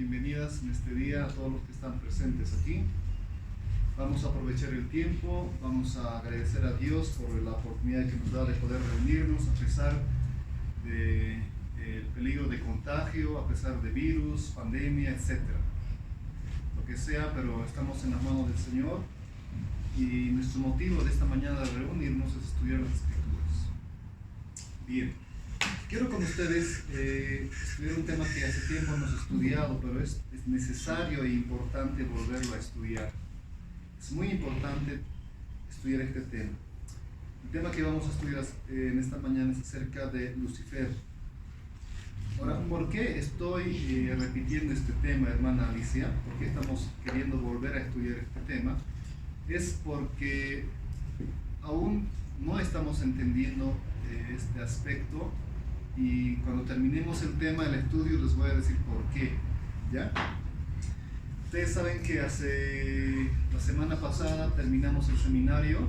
Bienvenidas en este día a todos los que están presentes aquí. Vamos a aprovechar el tiempo, vamos a agradecer a Dios por la oportunidad que nos da de poder reunirnos a pesar del peligro de contagio, a pesar de virus, pandemia, etc. Lo que sea, pero estamos en las manos del Señor y nuestro motivo de esta mañana de reunirnos es estudiar las Escrituras. Bien. Quiero con ustedes estudiar un tema que hace tiempo hemos estudiado, pero es necesario e importante volverlo a estudiar. Es muy importante estudiar este tema. El tema que vamos a estudiar en esta mañana es acerca de Lucifer. Ahora, ¿por qué estoy repitiendo este tema, hermana Alicia? ¿Por qué estamos queriendo volver a estudiar este tema? Es porque aún no estamos entendiendo este aspecto. Y cuando terminemos el tema del estudio les voy a decir por qué, ¿ya? Ustedes saben que la semana pasada terminamos el seminario,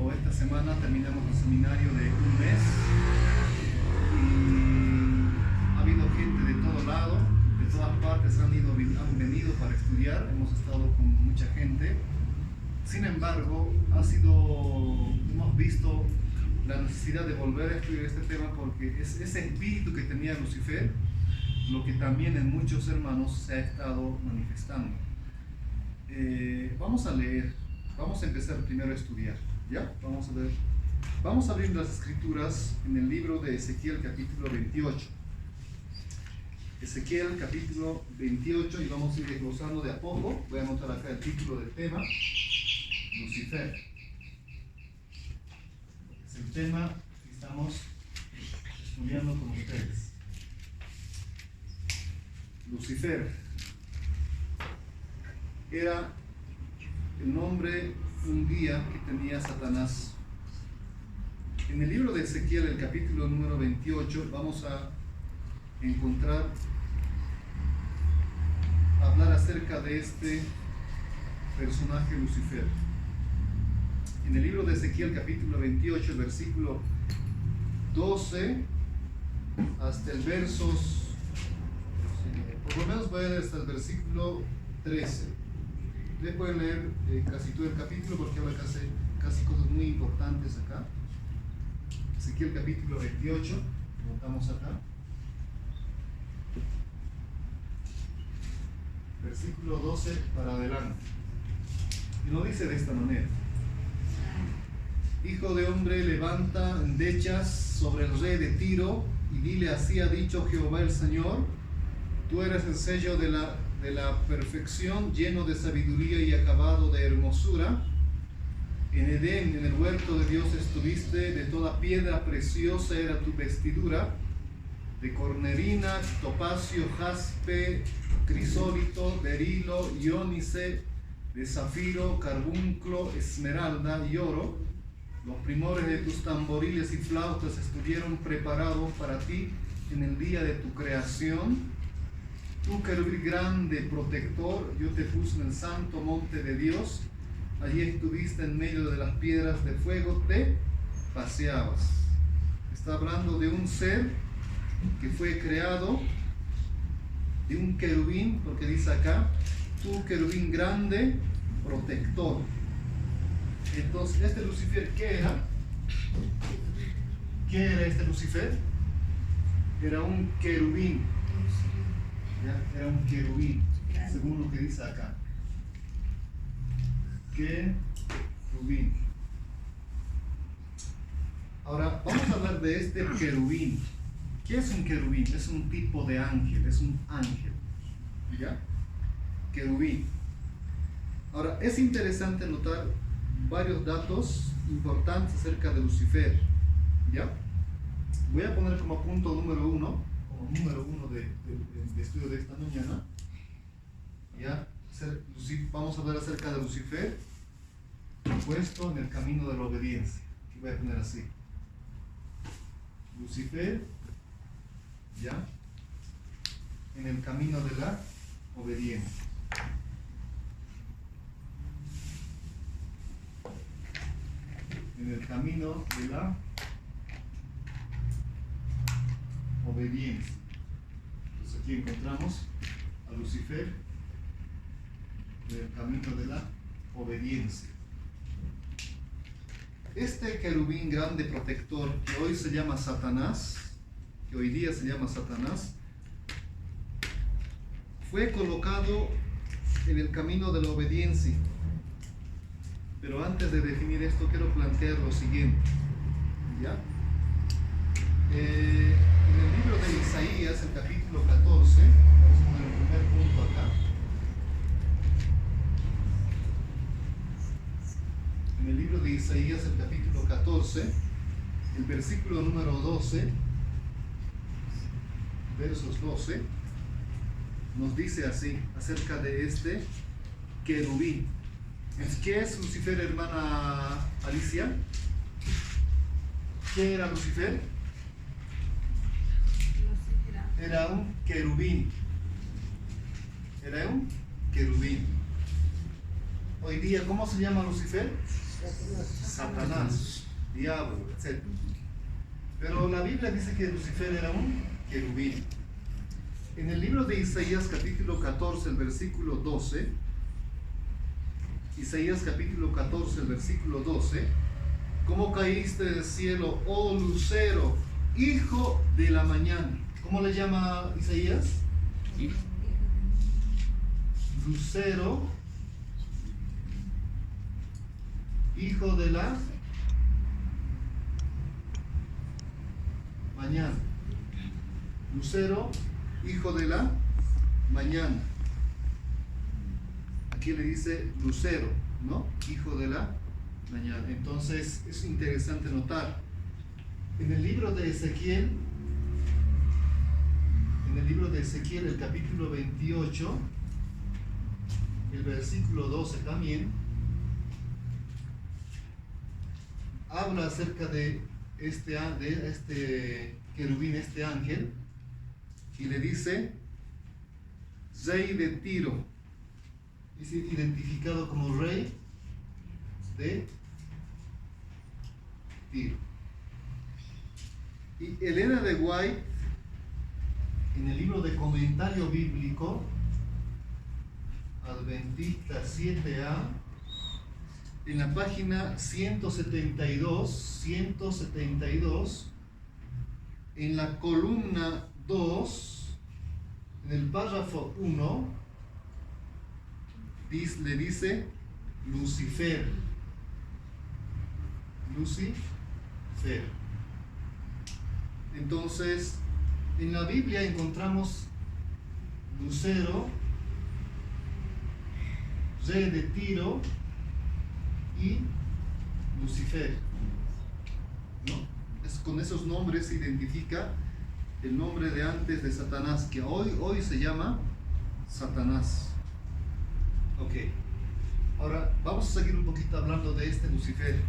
o esta semana terminamos el seminario de un mes, y ha habido gente de todo lado, de todas partes han venido para estudiar, hemos estado con mucha gente. Sin embargo, hemos visto la necesidad de volver a estudiar este tema porque es ese espíritu que tenía Lucifer lo que también en muchos hermanos se ha estado manifestando. Vamos a leer, vamos a empezar primero a estudiar, ¿ya? Vamos a ver. Vamos a abrir las escrituras en el libro de Ezequiel capítulo 28. Ezequiel capítulo 28 y vamos a ir desglosando de a poco. Voy a anotar acá el título del tema, Lucifer. El tema que estamos estudiando con ustedes. Lucifer era el nombre un día que tenía Satanás. En el libro de Ezequiel, el capítulo número 28, vamos a hablar acerca de este personaje Lucifer. En el libro de Ezequiel capítulo 28, el versículo 12 hasta el versos, por lo menos voy a leer hasta el versículo 13. Ustedes pueden leer casi todo el capítulo porque habla casi cosas muy importantes acá. Ezequiel capítulo 28, notamos acá. Versículo 12 para adelante. Y lo dice de esta manera. Hijo de hombre, levanta endechas sobre el rey de Tiro y dile: así ha dicho Jehová el Señor, tú eres el sello de la perfección, lleno de sabiduría y acabado de hermosura. En Edén, en el huerto de Dios estuviste, de toda piedra preciosa era tu vestidura, de cornerina, topacio, jaspe, crisólito, berilo, iónice, de zafiro, carbunclo, esmeralda y oro. Los primores de tus tamboriles y flautas estuvieron preparados para ti en el día de tu creación. Tú, querubín grande, protector, yo te puse en el santo monte de Dios. Allí estuviste en medio de las piedras de fuego, te paseabas. Está hablando de un ser que fue creado, de un querubín, porque dice acá, tú, querubín grande, protector. Entonces, este Lucifer, ¿qué era? ¿Qué era este Lucifer? Era un querubín. ¿Ya? Era un querubín, según lo que dice acá. Querubín. Ahora, vamos a hablar de este querubín. ¿Qué es un querubín? Es un tipo de ángel, es un ángel. ¿Ya? Querubín. Ahora, es interesante notar varios datos importantes acerca de Lucifer, ¿ya? Voy a poner como punto número uno de estudio de esta mañana, ¿ya? Vamos a hablar acerca de Lucifer puesto en el camino de la obediencia. Aquí voy a poner así: Lucifer, ¿ya? En el camino de la obediencia. En el camino de la obediencia. Entonces aquí encontramos a Lucifer del camino de la obediencia. Este querubín grande protector que hoy se llama Satanás, que hoy día se llama Satanás, fue colocado en el camino de la obediencia. Pero antes de definir esto, quiero plantear lo siguiente. ¿Ya? En el libro de Isaías, el capítulo 14, vamos a poner el primer punto acá. En el libro de Isaías, el capítulo 14, el versículo número 12, versos 12, nos dice así, acerca de este querubín. ¿Qué es Lucifer, hermana Alicia? ¿Qué era Lucifer? Era un querubín. Era un querubín. Hoy día, ¿cómo se llama Lucifer? Satanás, diablo, etc. Pero la Biblia dice que Lucifer era un querubín. En el libro de Isaías capítulo 14, el versículo 12, Isaías capítulo 14, el versículo 12, ¿cómo caíste del cielo, oh lucero, hijo de la mañana? ¿Cómo le llama Isaías? Lucero, hijo de la mañana. Lucero, hijo de la mañana. Aquí le dice lucero, ¿no? Hijo de la mañana. Entonces es interesante notar. En el libro de Ezequiel, el capítulo 28, el versículo 12 también, habla acerca de este querubín, este ángel, y le dice rey de Tiro, es identificado como rey de Tiro. Y Elena de White, en el libro de comentario bíblico Adventista 7A, en la página 172, en la columna 2, en el párrafo 1, le dice Lucifer. Entonces, en la Biblia encontramos lucero, rey de Tiro y Lucifer, ¿no? Con esos nombres se identifica el nombre de antes de Satanás, que hoy se llama Satanás. Ok, ahora vamos a seguir un poquito hablando de este Lucifer.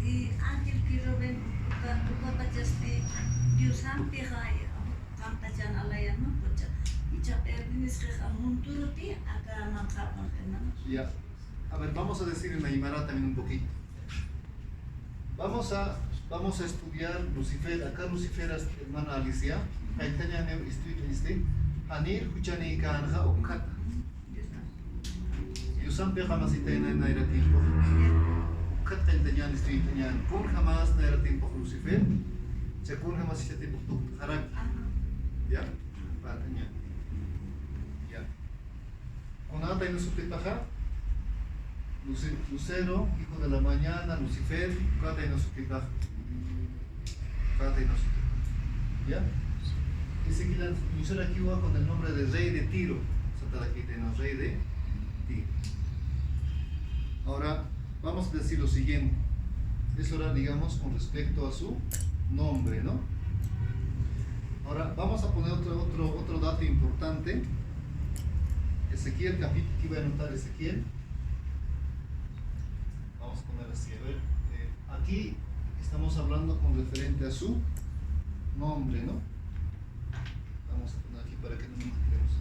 Y ángel quiero ver upapachasti diusan pihai kantajan alayan no pocha y chapernis que jamunturuti acá manjapan hermano. Ya, a ver, vamos a decir en Aymara también un poquito. Vamos a estudiar Lucifer. Acá Lucifer, hermana Alicia, kaitanya ne istuit anir huchani kanja ukata. Yusan pe jamás itena naira tiempo. Ukat kaitanya istuit tanya. Kun jamás naira tiempo Lucifer. Se kun jamás ite tiempo tu harak. Ya, patanya. Ya. Kunata ino supitaja. Lucero, hijo de la mañana, Lucifer, Kata y no supitaja. ¿Ya? Dice que la Lucero aquí va con el nombre de rey de Tiro. Aquí tenemos rey de Tiro. Ahora vamos a decir lo siguiente. Eso era, digamos, con respecto a su nombre, ¿no? Ahora vamos a poner otro dato importante. Ezequiel, capítulo que iba a anotar Ezequiel. Vamos a poner así, a ver. Aquí estamos hablando con referente a su nombre, ¿no? Vamos a poner aquí para que no nos quedemos.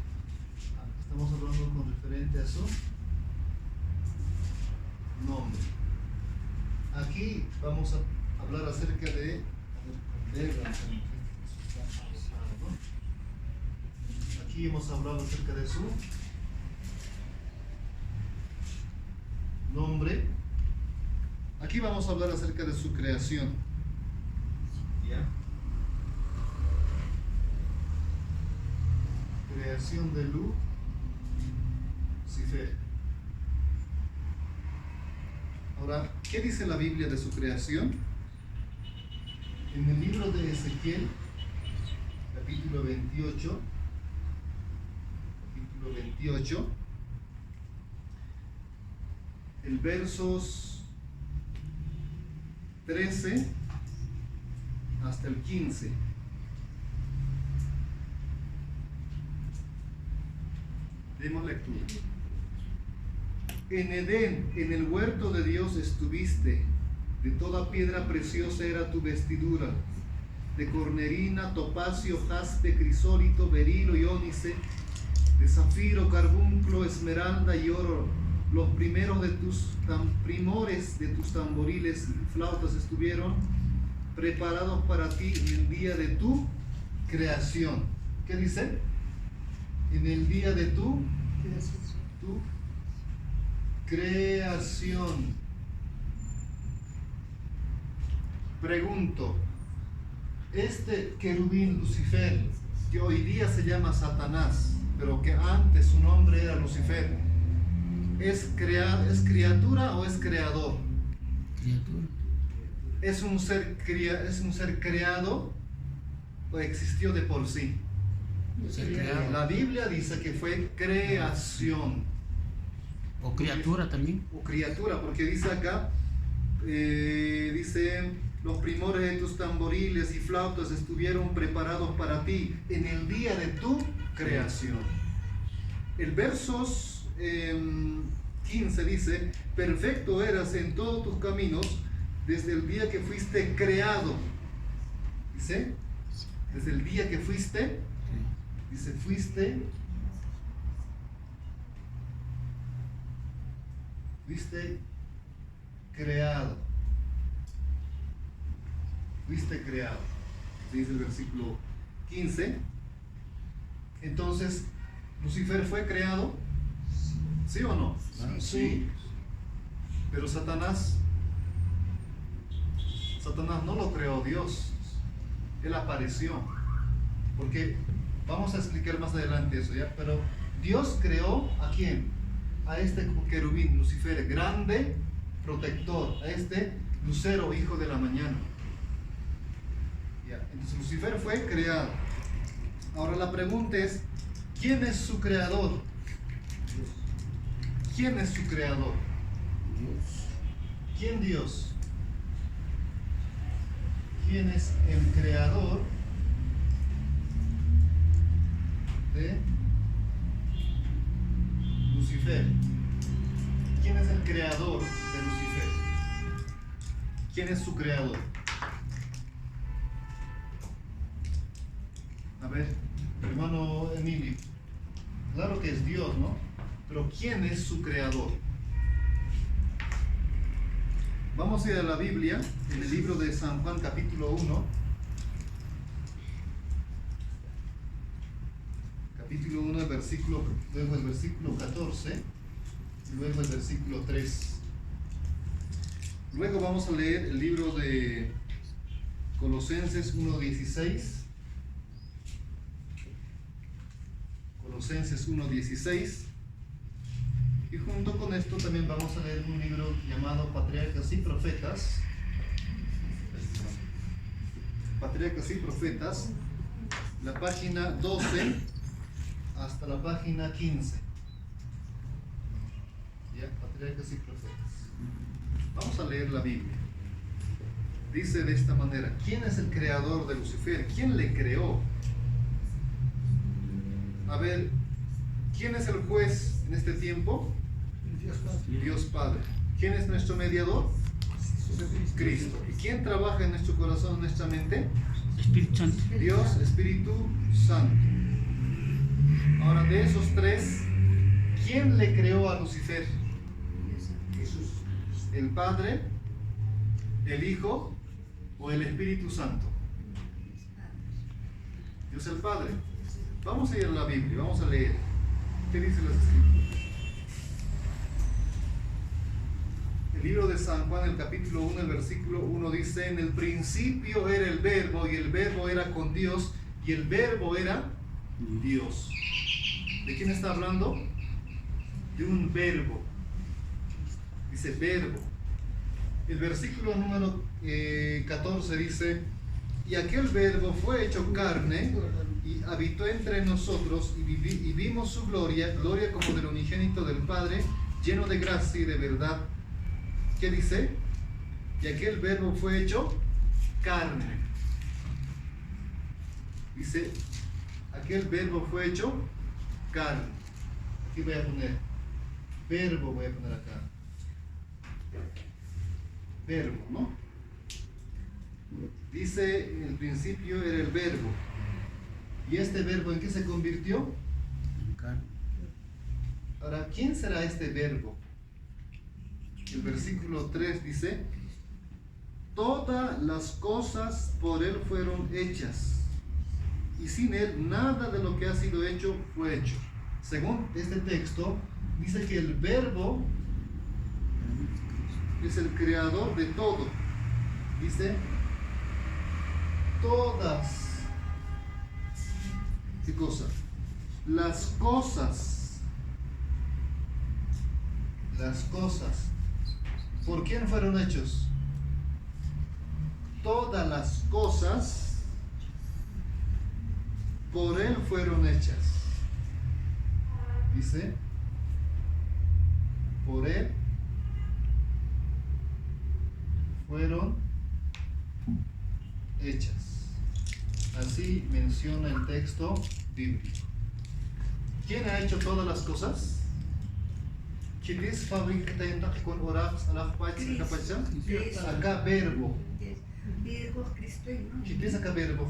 Estamos hablando con referente a su nombre. Aquí vamos a hablar acerca de Aquí hemos hablado acerca de su nombre. Aquí vamos a hablar acerca de su creación. ¿Ya? Creación de Lucifer. Ahora, ¿qué dice la Biblia de su creación? En el libro de Ezequiel, capítulo 28, el versos 13 hasta el 15. Demos lectura. En Edén, en el huerto de Dios estuviste, de toda piedra preciosa era tu vestidura, de cornerina, topacio, jaspe, crisólito, berilo y ónice, de zafiro, carbunclo, esmeralda y oro. Los primores de tus tamboriles y flautas estuvieron preparados para ti en el día de tu creación. ¿Qué dice? En el día de tu creación. Pregunto, este querubín Lucifer, que hoy día se llama Satanás, pero que antes su nombre era Lucifer, ¿es criatura o es creador? Criatura. ¿Es un ser creado o existió de por sí? Ser creado. La Biblia dice que fue creación. O criatura también. O criatura, porque dice acá, dice, los primores de tus tamboriles y flautas estuvieron preparados para ti en el día de tu creación. El versos 15 dice, perfecto eras en todos tus caminos desde el día que fuiste creado. Dice, desde el día que fuiste, dice, fuiste creado. Fuiste creado. Dice el versículo 15. Entonces, ¿Lucifer fue creado? ¿Sí o no? Sí. Pero Satanás no lo creó Dios. Él apareció. Porque vamos a explicar más adelante eso, ¿ya? Pero Dios creó ¿a quién? A este querubín, Lucifer, grande protector, a este lucero, hijo de la mañana. ¿Ya? Entonces Lucifer fue creado. Ahora la pregunta es, ¿quién es su creador? ¿Quién es su creador? Dios. ¿Quién Dios? ¿Quién es el creador de Lucifer? ¿Quién es el creador de Lucifer? ¿Quién es su creador? A ver, hermano Emilio, claro que es Dios, ¿no? Pero ¿quién es su creador? Vamos a ir a la Biblia, en el libro de San Juan, capítulo 1. Capítulo 1, luego el versículo 14, y luego el versículo 3. Luego vamos a leer el libro de Colosenses 1:16. Colosenses 1:16. Y junto con esto también vamos a leer un libro llamado Patriarcas y Profetas. Patriarcas y Profetas, la página 12 hasta la página 15. ¿Ya? Patriarcas y Profetas. Vamos a leer la Biblia. Dice de esta manera, ¿quién es el creador de Lucifer? ¿Quién le creó? A ver, ¿quién es el juez en este tiempo? Dios Padre. ¿Quién es nuestro mediador? Cristo. ¿Y quién trabaja en nuestro corazón, en nuestra mente? Espíritu Santo. Dios, Espíritu Santo. Ahora, de esos tres, ¿quién le creó a Lucifer? Jesús. ¿El Padre, el Hijo o el Espíritu Santo? Dios el Padre. Vamos a ir a la Biblia, vamos a leer. ¿Qué dicen las Escrituras? El libro de San Juan, el capítulo 1, el versículo 1 dice: en el principio era el verbo, y el verbo era con Dios, y el verbo era Dios. ¿De quién está hablando? De un verbo. Dice verbo. El versículo número 14 dice: y aquel verbo fue hecho carne y habitó entre nosotros, y vimos su gloria, gloria como del unigénito del Padre, lleno de gracia y de verdad. ¿Qué dice? Y aquel verbo fue hecho carne. Dice, aquel verbo fue hecho carne. Aquí voy a poner verbo, voy a poner acá. Verbo, ¿no? Dice, en el principio era el verbo. ¿Y este verbo en qué se convirtió? Ahora, ¿quién será este verbo? El versículo 3 dice: todas las cosas por él fueron hechas, y sin él nada de lo que ha sido hecho fue hecho. Según este texto, dice que el verbo es el creador de todo. Dice, todas, ¿qué cosa? Las cosas. ¿Por quién fueron hechos? Todas las cosas por él fueron hechas. Dice, por él fueron hechas. Así menciona el texto bíblico. ¿Quién ha hecho todas las cosas? ¿Quién es fábrica con oras a la acá verbo? Verbo Cristo, ¿no? ¿Quién es acá verbo?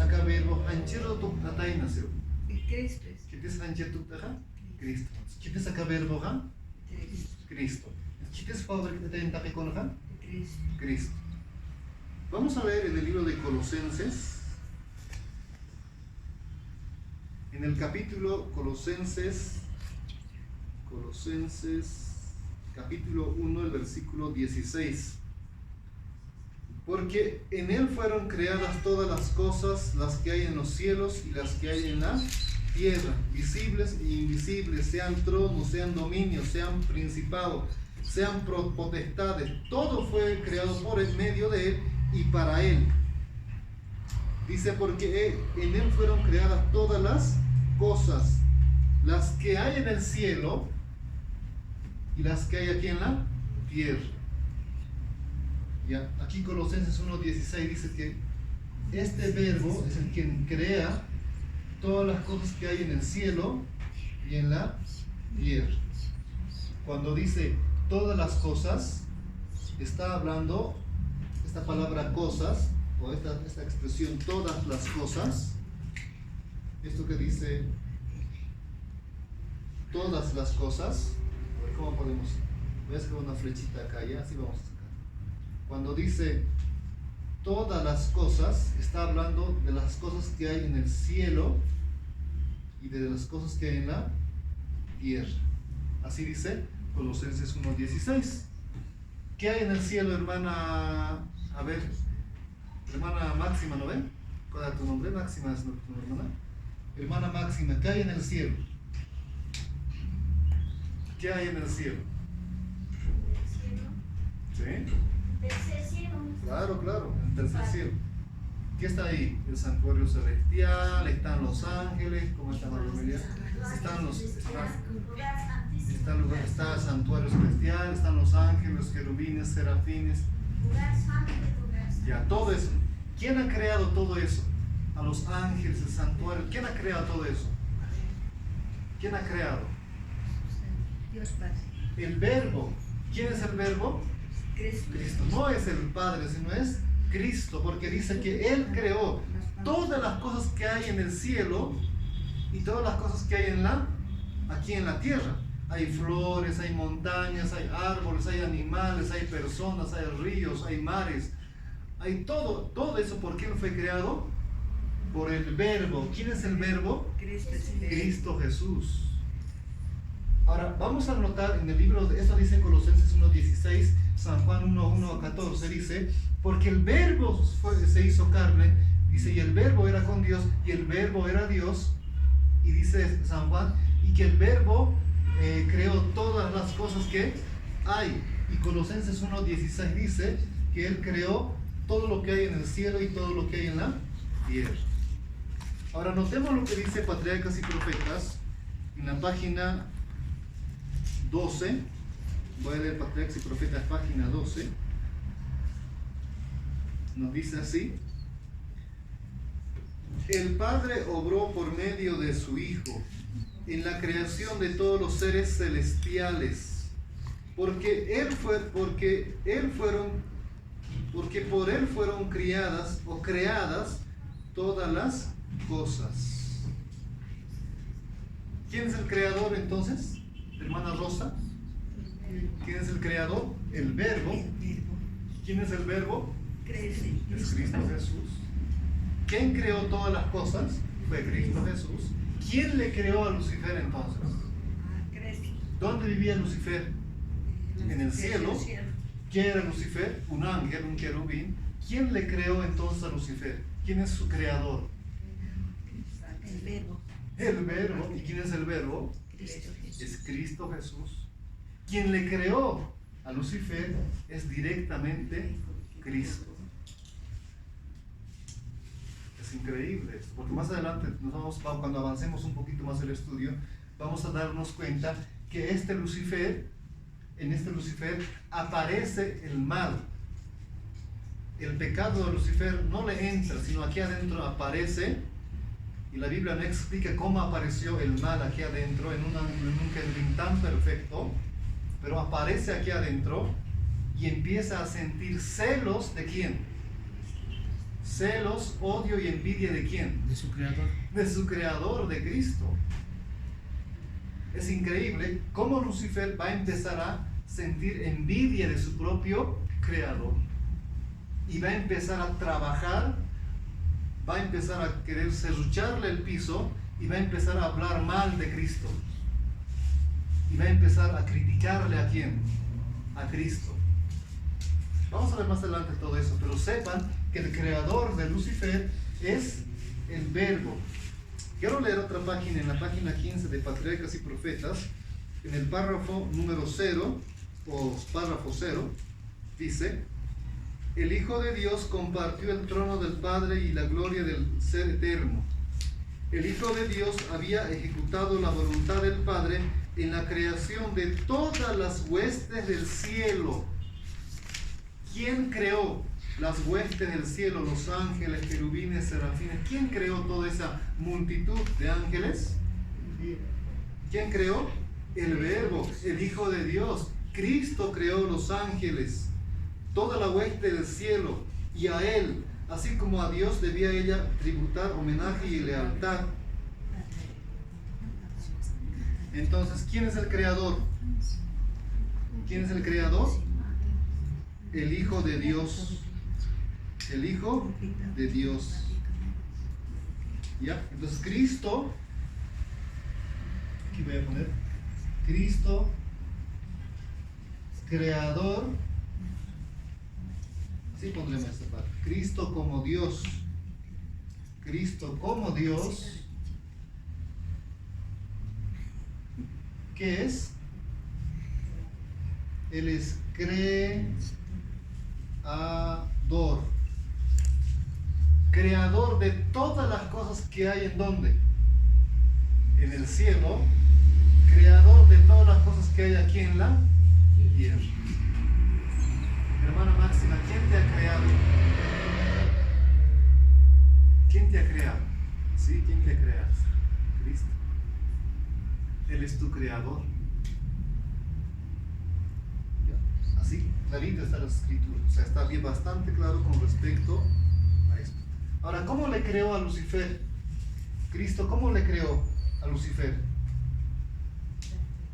Acá verbo anchero tu atay nació. Cristo es. ¿Quién es anchero tu taja? Cristo. ¿Quién es acá verbo? Cristo. ¿Quién es fábrica con Cristo? Vamos a leer en el libro de Colosenses, en el capítulo Colosenses capítulo 1, el versículo 16. Porque en él fueron creadas todas las cosas, las que hay en los cielos y las que hay en la tierra, visibles e invisibles, sean tronos, sean dominios, sean principados, sean potestades. Todo fue creado por el medio de él y para él. Dice, porque en él fueron creadas todas las cosas, las que hay en el cielo y las que hay aquí en la tierra. Ya, aquí Colosenses 1:16 dice que este verbo es el quien crea todas las cosas que hay en el cielo y en la tierra. Cuando dice todas las cosas, está hablando esta palabra cosas, o esta expresión todas las cosas, esto que dice todas las cosas, ¿cómo podemos? Voy a escribir una flechita acá, ya, así vamos a sacar. Cuando dice todas las cosas, está hablando de las cosas que hay en el cielo y de las cosas que hay en la tierra. Así dice Colosenses 1:16. ¿Qué hay en el cielo, hermana? A ver, hermana Máxima, ¿no ven? ¿Cuál es tu nombre? Máxima es tu hermana. Hermana Máxima, ¿qué hay en el cielo? ¿Qué hay en el cielo? ¿Sí? Tercer cielo. Claro, en el tercer cielo. ¿Qué está ahí? El santuario celestial, están los ángeles, ¿cómo está María Emilia? Está el santuario celestial, están los ángeles, los querubines, serafines. Ya, todo eso. ¿Quién ha creado todo eso? A los ángeles, el santuario. ¿Quién ha creado todo eso? ¿Quién ha creado? Dios Padre. El verbo. ¿Quién es el verbo? Cristo. No es el Padre, sino es Cristo, porque dice que Él creó todas las cosas que hay en el cielo y todas las cosas que hay aquí en la tierra. Hay flores, hay montañas, hay árboles, hay animales, hay personas, hay ríos, hay mares, hay todo eso. ¿Por quién fue creado? por el verbo. ¿Quién es el verbo? Cristo Jesús. Ahora, vamos a notar en el libro, esto dice Colosenses 1:16, San Juan 1:1-14, dice, porque el verbo se hizo carne, dice, y el verbo era con Dios, y el verbo era Dios, y dice San Juan, y que el verbo creó todas las cosas que hay. Y Colosenses 1:16 dice que Él creó todo lo que hay en el cielo y todo lo que hay en la tierra. Ahora notemos lo que dice Patriarcas y Profetas en la página 12. Voy a leer Patriarcas y Profetas, página 12. Nos dice así: el Padre obró por medio de su Hijo en la creación de todos los seres celestiales, porque por él fueron criadas o creadas todas las cosas. ¿Quién es el creador entonces, hermana Rosa? ¿Quién es el creador? El verbo. ¿Quién es el verbo? Es Cristo Jesús. ¿Quién creó todas las cosas? Fue Cristo Jesús. ¿Quién le creó a Lucifer entonces? ¿Dónde vivía Lucifer? En el cielo. ¿Quién era Lucifer? Un ángel, un querubín. ¿Quién le creó entonces a Lucifer? ¿Quién es su creador? El verbo. El verbo. ¿Y quién es el verbo? Es Cristo Jesús. Quien le creó a Lucifer es directamente Cristo. Es increíble esto, porque más adelante cuando avancemos un poquito más el estudio, vamos a darnos cuenta que en este Lucifer aparece el mal. El pecado de Lucifer no le entra, sino aquí adentro aparece, y la Biblia no explica cómo apareció el mal aquí adentro, en un querubín tan perfecto, pero aparece aquí adentro y empieza a sentir celos ¿de quién? Celos, odio y envidia ¿de quién? De su creador. De su creador, de Cristo. Es increíble cómo Lucifer va a empezar a sentir envidia de su propio creador y va a empezar a trabajar, va a empezar a querer serrucharle el piso y va a empezar a hablar mal de Cristo y va a empezar a criticarle ¿a quién? A Cristo. Vamos a ver más adelante todo eso, pero sepan que el creador de Lucifer es el verbo. Quiero leer otra página, en la página 15 de Patriarcas y Profetas, en el párrafo número 0 o párrafo 0, dice: el Hijo de Dios compartió el trono del Padre y la gloria del Ser Eterno. El Hijo de Dios había ejecutado la voluntad del Padre en la creación de todas las huestes del cielo. ¿Quién creó las huestes del cielo? Los ángeles, querubines, serafines. ¿Quién creó toda esa multitud de ángeles? ¿Quién creó? El Verbo, el Hijo de Dios. Cristo creó los ángeles, toda la hueste del cielo, y a Él, así como a Dios, debía ella tributar homenaje y lealtad. Entonces, ¿quién es el creador? ¿Quién es el creador? El Hijo de Dios. El Hijo de Dios. ¿Ya? Entonces, Cristo, aquí voy a poner, Cristo, creador, así pondremos esta parte, Cristo como Dios. Cristo como Dios. ¿Qué es? Él es creador. Creador de todas las cosas que hay en donde? En el cielo. Creador de todas las cosas que hay aquí en la tierra. Hermana Máxima, ¿quién te ha creado? ¿Quién te ha creado? ¿Sí? ¿Quién te ha creado? Cristo. Él es tu creador. Así clarito está la escritura. O sea, está bien bastante claro con respecto a esto. Ahora, ¿cómo le creó a Lucifer? Cristo, ¿cómo le creó a Lucifer?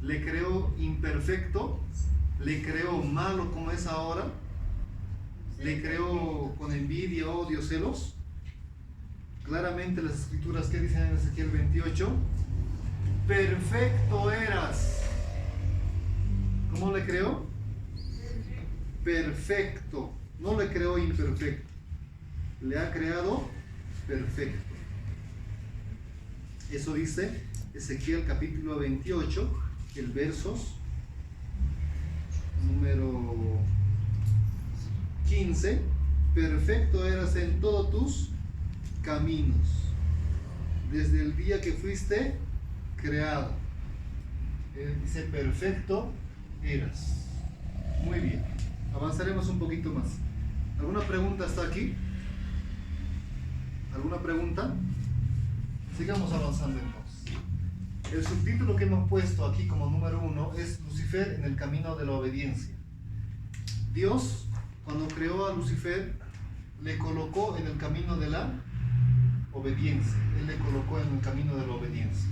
¿Le creó imperfecto? ¿Le creó malo como es ahora? ¿Le creó con envidia, odio, celos? claramente las escrituras que dicen en Ezequiel 28, perfecto eras. ¿Cómo le creó? Perfecto. No le creó imperfecto. Le ha creado perfecto. Eso dice Ezequiel capítulo 28, el versos número 15. Perfecto eras en todos tus caminos, desde el día que fuiste creado. Dice perfecto eras. Muy bien, avanzaremos un poquito más. ¿Alguna pregunta hasta aquí? ¿Alguna pregunta? Sigamos avanzando entonces. El subtítulo que hemos puesto aquí como número 1 es Lucifer en el camino de la obediencia. Dios, cuando creó a Lucifer, le colocó en el camino de la obediencia. Él le colocó en el camino de la obediencia.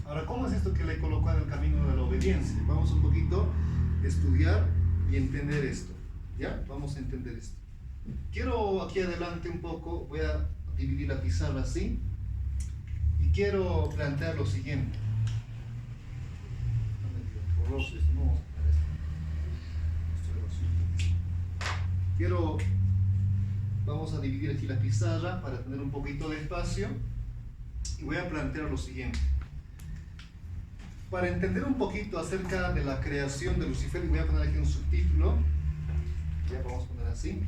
Ahora, ¿cómo es esto que le colocó en el camino de la obediencia? Vamos un poquito a estudiar y entender esto. ¿Ya? Vamos a entender esto. Quiero aquí adelante un poco, voy a dividir la pizarra así, y quiero plantear lo siguiente. Vamos a dividir aquí la pizarra para tener un poquito de espacio, y voy a plantear lo siguiente. Para entender un poquito acerca de la creación de Lucifer, y voy a poner aquí un subtítulo, ya vamos a poner así,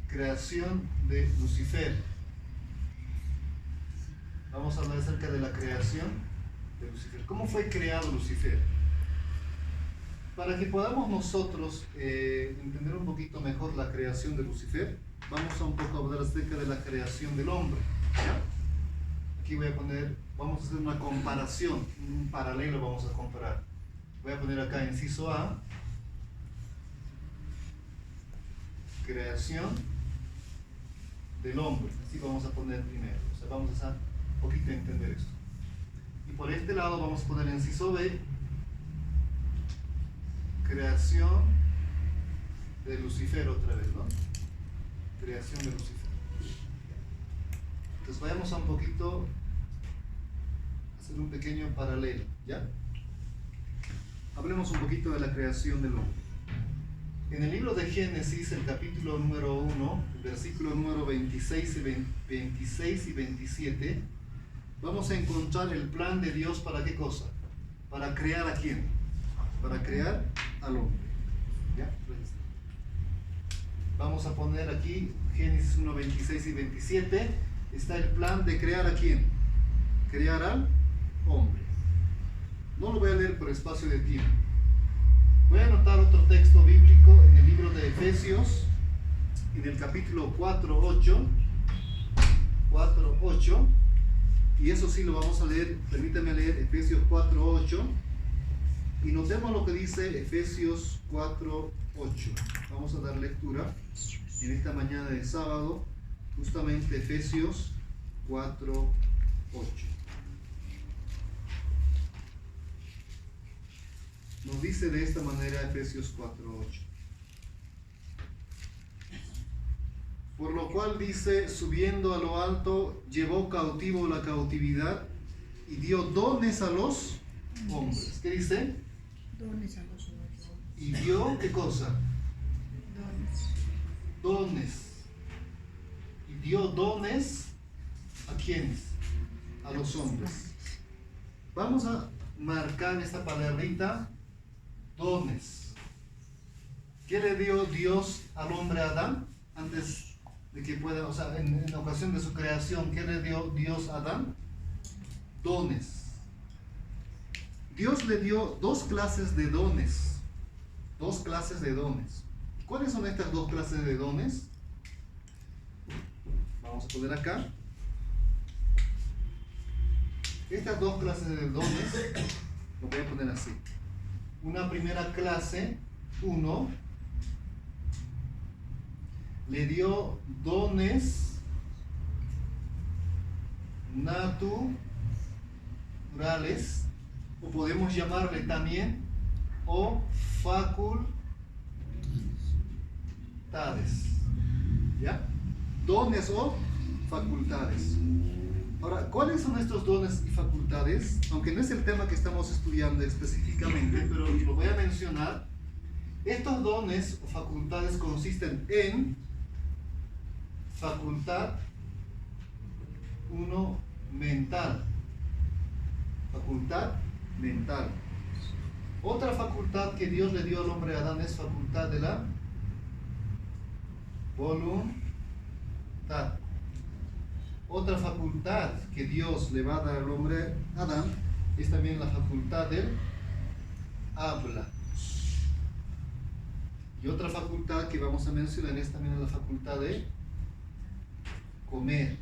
creación de Lucifer. Vamos a hablar acerca de la creación de Lucifer. ¿Cómo fue creado Lucifer? Para que podamos nosotros entender un poquito mejor la creación de Lucifer, vamos a un poco hablar acerca de la creación del hombre. ¿Ya? Aquí voy a poner, vamos a hacer una comparación, un paralelo vamos a comparar. Voy a poner acá inciso A, creación del hombre. Así vamos a poner primero. O sea, vamos a un poquito a entender esto. Y por este lado vamos a poner inciso B, creación de Lucifer otra vez, ¿no? Creación de Lucifer. Entonces vayamos a un poquito a hacer un pequeño paralelo, ¿ya? Hablemos un poquito de la creación del hombre. En el libro de Génesis, el capítulo número 1, el versículo número 26 y 27, vamos a encontrar el plan de Dios para qué cosa. ¿Para crear a quién? Para crear al hombre. ¿Ya? Vamos a poner aquí Génesis 1, 26 y 27. Está el plan de crear a quién. Crear al hombre. No lo voy a leer por espacio de tiempo. Voy a anotar otro texto bíblico en el libro de Efesios, en el capítulo 4:8, y eso sí lo vamos a leer. Permítame leer Efesios 4:8, y notemos lo que dice Efesios 4:8. Vamos a dar lectura en esta mañana de sábado, justamente Efesios 4:8. Nos dice de esta manera Efesios 4:8. Por lo cual dice, subiendo a lo alto, llevó cautivo la cautividad y dio dones a los hombres. ¿Qué dice? Dones a los hombres. ¿Y dio qué cosa? Dones. ¿Y dio dones a quiénes? A los hombres. Vamos a marcar esta palabrita, dones. ¿Qué le dio Dios al hombre Adán antes de que pueda, o sea, en la ocasión de su creación? ¿Qué le dio Dios a Adán? Dones. Dios le dio dos clases de dones. Dos clases de dones. ¿Cuáles son estas dos clases de dones? Vamos a poner acá. Estas dos clases de dones, lo voy a poner así. Una primera clase, 1, le dio dones naturales, o podemos llamarle también, o facultades. ¿Ya? dones o facultades. Ahora, ¿cuáles son estos dones y facultades? Aunque no es el tema que estamos estudiando específicamente, pero lo voy a mencionar. Estos dones o facultades consisten en facultad 1 mental. Facultad mental. Otra facultad que Dios le dio al hombre Adán es facultad de la voluntad. Otra facultad que Dios le va a dar al hombre Adán es también la facultad del habla. Y otra facultad que vamos a mencionar es también la facultad de comer.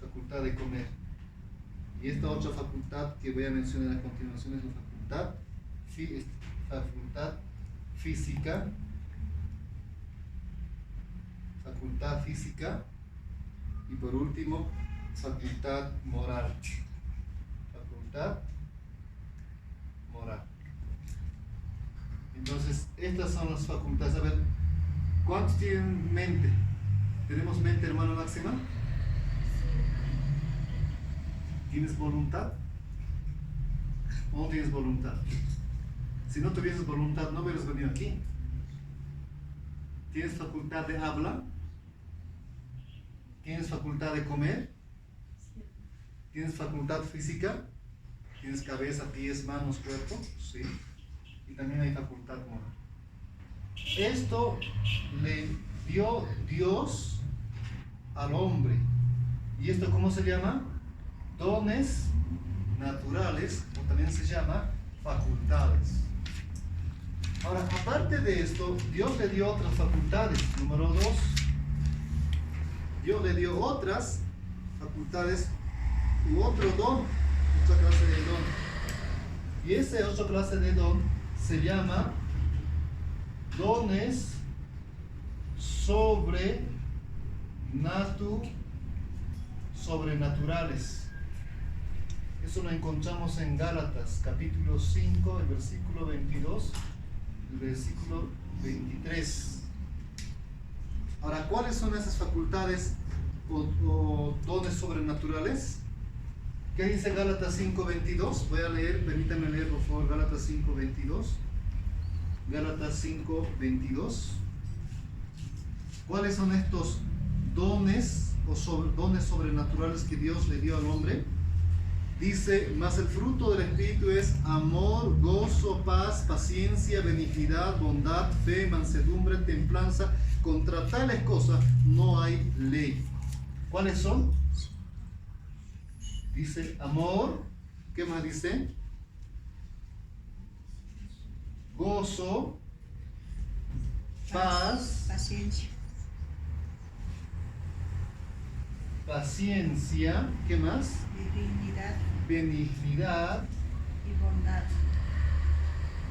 Facultad de comer. Y esta otra facultad que voy a mencionar a continuación es la facultad física. Facultad física. Y por último, facultad moral. Facultad moral. Entonces, estas son las facultades. A ver, ¿cuántos tienen mente? ¿Tenemos mente, hermano Máxima? ¿Tienes voluntad? ¿O no tienes voluntad? Si no tuvieses voluntad, no hubieras venido aquí. ¿Tienes facultad de habla? ¿Tienes facultad de comer? ¿Tienes facultad física? ¿Tienes cabeza, pies, manos, cuerpo? Sí. Y también hay facultad moral. Esto le dio Dios al hombre. ¿Y esto cómo se llama? Dones naturales, o también se llama facultades. Ahora, aparte de esto, Dios le dio otras facultades. Número 2, Dios le dio otras facultades u otro don, otra clase de don. Y esa otra clase de don se llama dones sobrenaturales. Eso lo encontramos en Gálatas, capítulo 5, el versículo 22, el versículo 23. Ahora, ¿cuáles son esas facultades o dones sobrenaturales? ¿Qué dice Gálatas 5:22? Voy a leer, permítanme leer por favor Gálatas 5:22. Gálatas 5:22. ¿Cuáles son estos dones o dones sobrenaturales que Dios le dio al hombre? Dice, mas el fruto del Espíritu es amor, gozo, paz, paciencia, benignidad, bondad, fe, mansedumbre, templanza. Contra tales cosas no hay ley. ¿Cuáles son? Dice amor. ¿Qué más dice? Gozo, paz, paciencia, ¿qué más? Benignidad y bondad.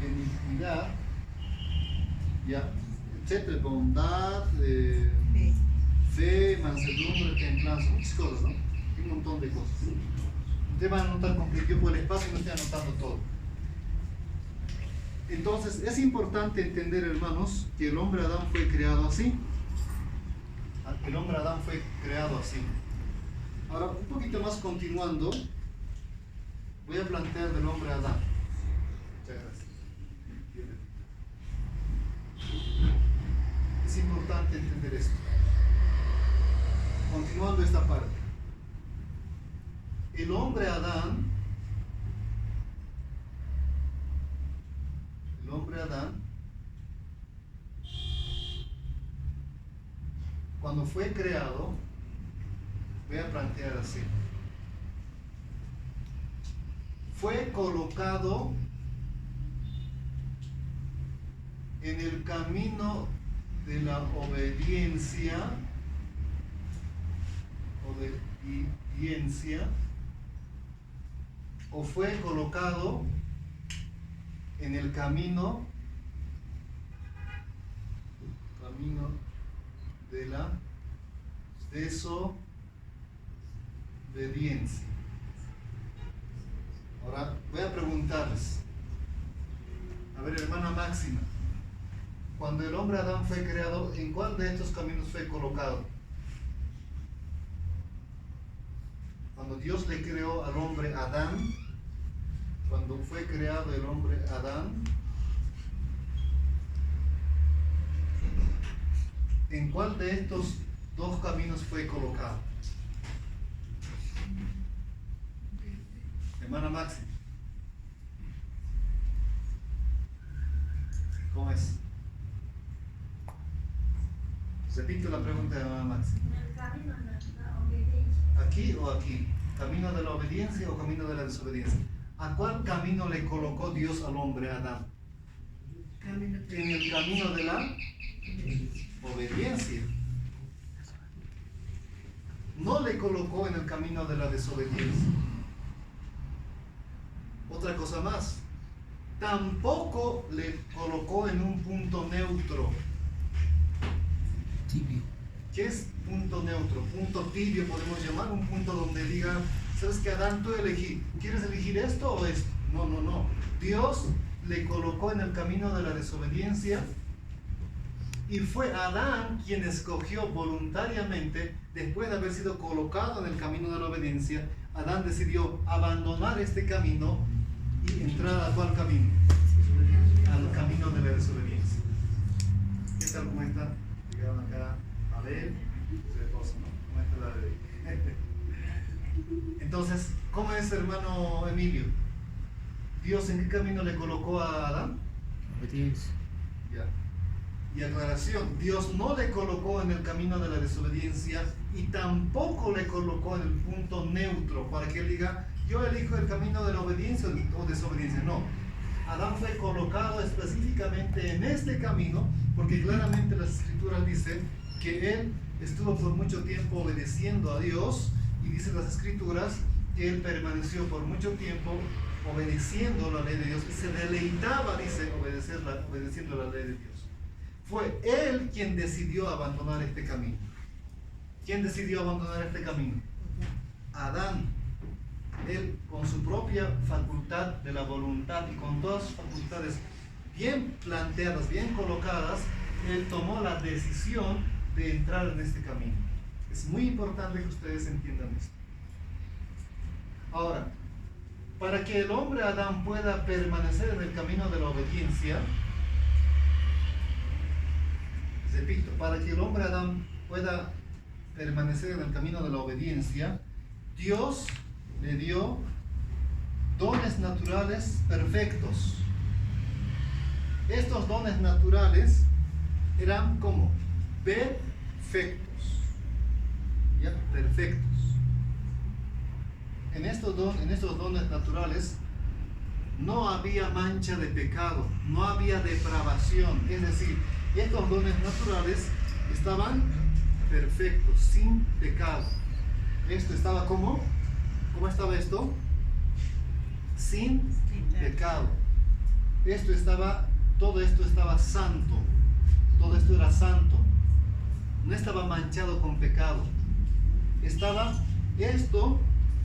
Benignidad, ya, etcétera, bondad, fe, mansedumbre, templanza, muchas cosas, ¿no? Un montón de cosas. Ustedes van a anotar completo por el espacio y no estoy anotando todo. Entonces, es importante entender, hermanos, que el hombre Adán fue creado así. El hombre Adán fue creado así. Ahora, un poquito más continuando, voy a plantear del hombre Adán. Muchas gracias. Es importante entender esto. Continuando esta parte. El hombre Adán, cuando fue creado, voy a plantear así, fue colocado en el camino de la obediencia, o fue colocado en el camino de la desobediencia. Ahora voy a preguntarles, a ver, hermana Máxima, cuando el hombre Adán fue creado, ¿en cuál de estos caminos fue colocado? Cuando Dios le creó al hombre Adán, cuando fue creado el hombre Adán, ¿en cuál de estos dos caminos fue colocado? Hermana Maxi, ¿cómo es? Repito la pregunta de hermana Maxi. En el camino de la obediencia. ¿Aquí o aquí? ¿Camino de la obediencia o camino de la desobediencia? ¿A cuál camino le colocó Dios al hombre Adán? En el camino de la obediencia. No le colocó en el camino de la desobediencia. Otra cosa más, tampoco le colocó en un punto neutro. Tibio. ¿Qué es punto neutro? Punto tibio podemos llamar, un punto donde diga, ¿sabes qué, Adán? Tú elegí, ¿quieres elegir esto o esto? No. Dios le colocó en el camino de la desobediencia y fue Adán quien escogió voluntariamente, después de haber sido colocado en el camino de la obediencia, Adán decidió abandonar este camino y entrar a cuál camino? Al camino de la desobediencia. ¿Qué tal? ¿Cómo están? Llegaron acá a ver su esposo, ¿no? ¿Cómo está la bebé? Entonces, ¿cómo es, hermano Emilio? ¿Dios en qué camino le colocó a Adán? Obediencia. Ya. Y aclaración, Dios no le colocó en el camino de la desobediencia y tampoco le colocó en el punto neutro para que él diga, yo elijo el camino de la obediencia o desobediencia. No, Adán fue colocado específicamente en este camino porque claramente las escrituras dicen que él estuvo por mucho tiempo obedeciendo a Dios y dicen las escrituras que él permaneció por mucho tiempo obedeciendo la ley de Dios y se deleitaba, dice, obedeciendo la ley de Dios. Fue él quien decidió abandonar este camino. ¿Quién decidió abandonar este camino? Adán. Él, con su propia facultad de la voluntad y con todas sus facultades bien planteadas, bien colocadas, él tomó la decisión de entrar en este camino. Es muy importante que ustedes entiendan esto. Ahora, para que el hombre Adán pueda permanecer en el camino de la obediencia, repito, para que el hombre Adán pueda permanecer en el camino de la obediencia, Dios le dio dones naturales perfectos. Estos dones naturales eran como perfectos, ¿ya? Perfectos. En estos dones naturales no había mancha de pecado, no había depravación, es decir, estos dones naturales estaban perfectos, sin pecado. Esto estaba como, ¿cómo estaba esto? Sin pecado. Todo esto estaba santo, todo esto era santo, no estaba manchado con pecado. Esto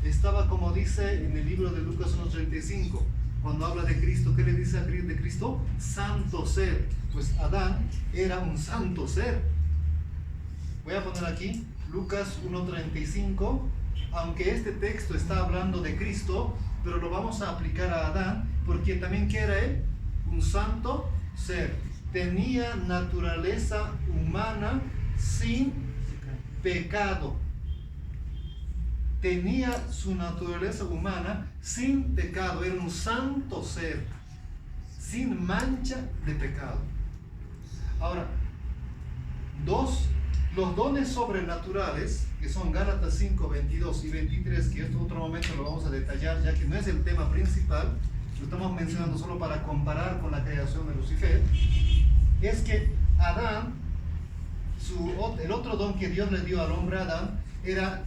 estaba como dice en el libro de Lucas 1:35, cuando habla de Cristo, ¿qué le dice de Cristo? Santo ser. Pues Adán era un santo ser. Voy a poner aquí Lucas 1:35, aunque este texto está hablando de Cristo, pero lo vamos a aplicar a Adán, porque también ¿qué era él? Un santo ser. Tenía naturaleza humana sin pecado. Tenía su naturaleza humana sin pecado. Era un santo ser, sin mancha de pecado. Ahora, los dones sobrenaturales, que son Gálatas 5, 22 y 23, que en otro momento lo vamos a detallar, ya que no es el tema principal, lo estamos mencionando solo para comparar con la creación de Lucifer, es que Adán, el otro don que Dios le dio al hombre Adán, era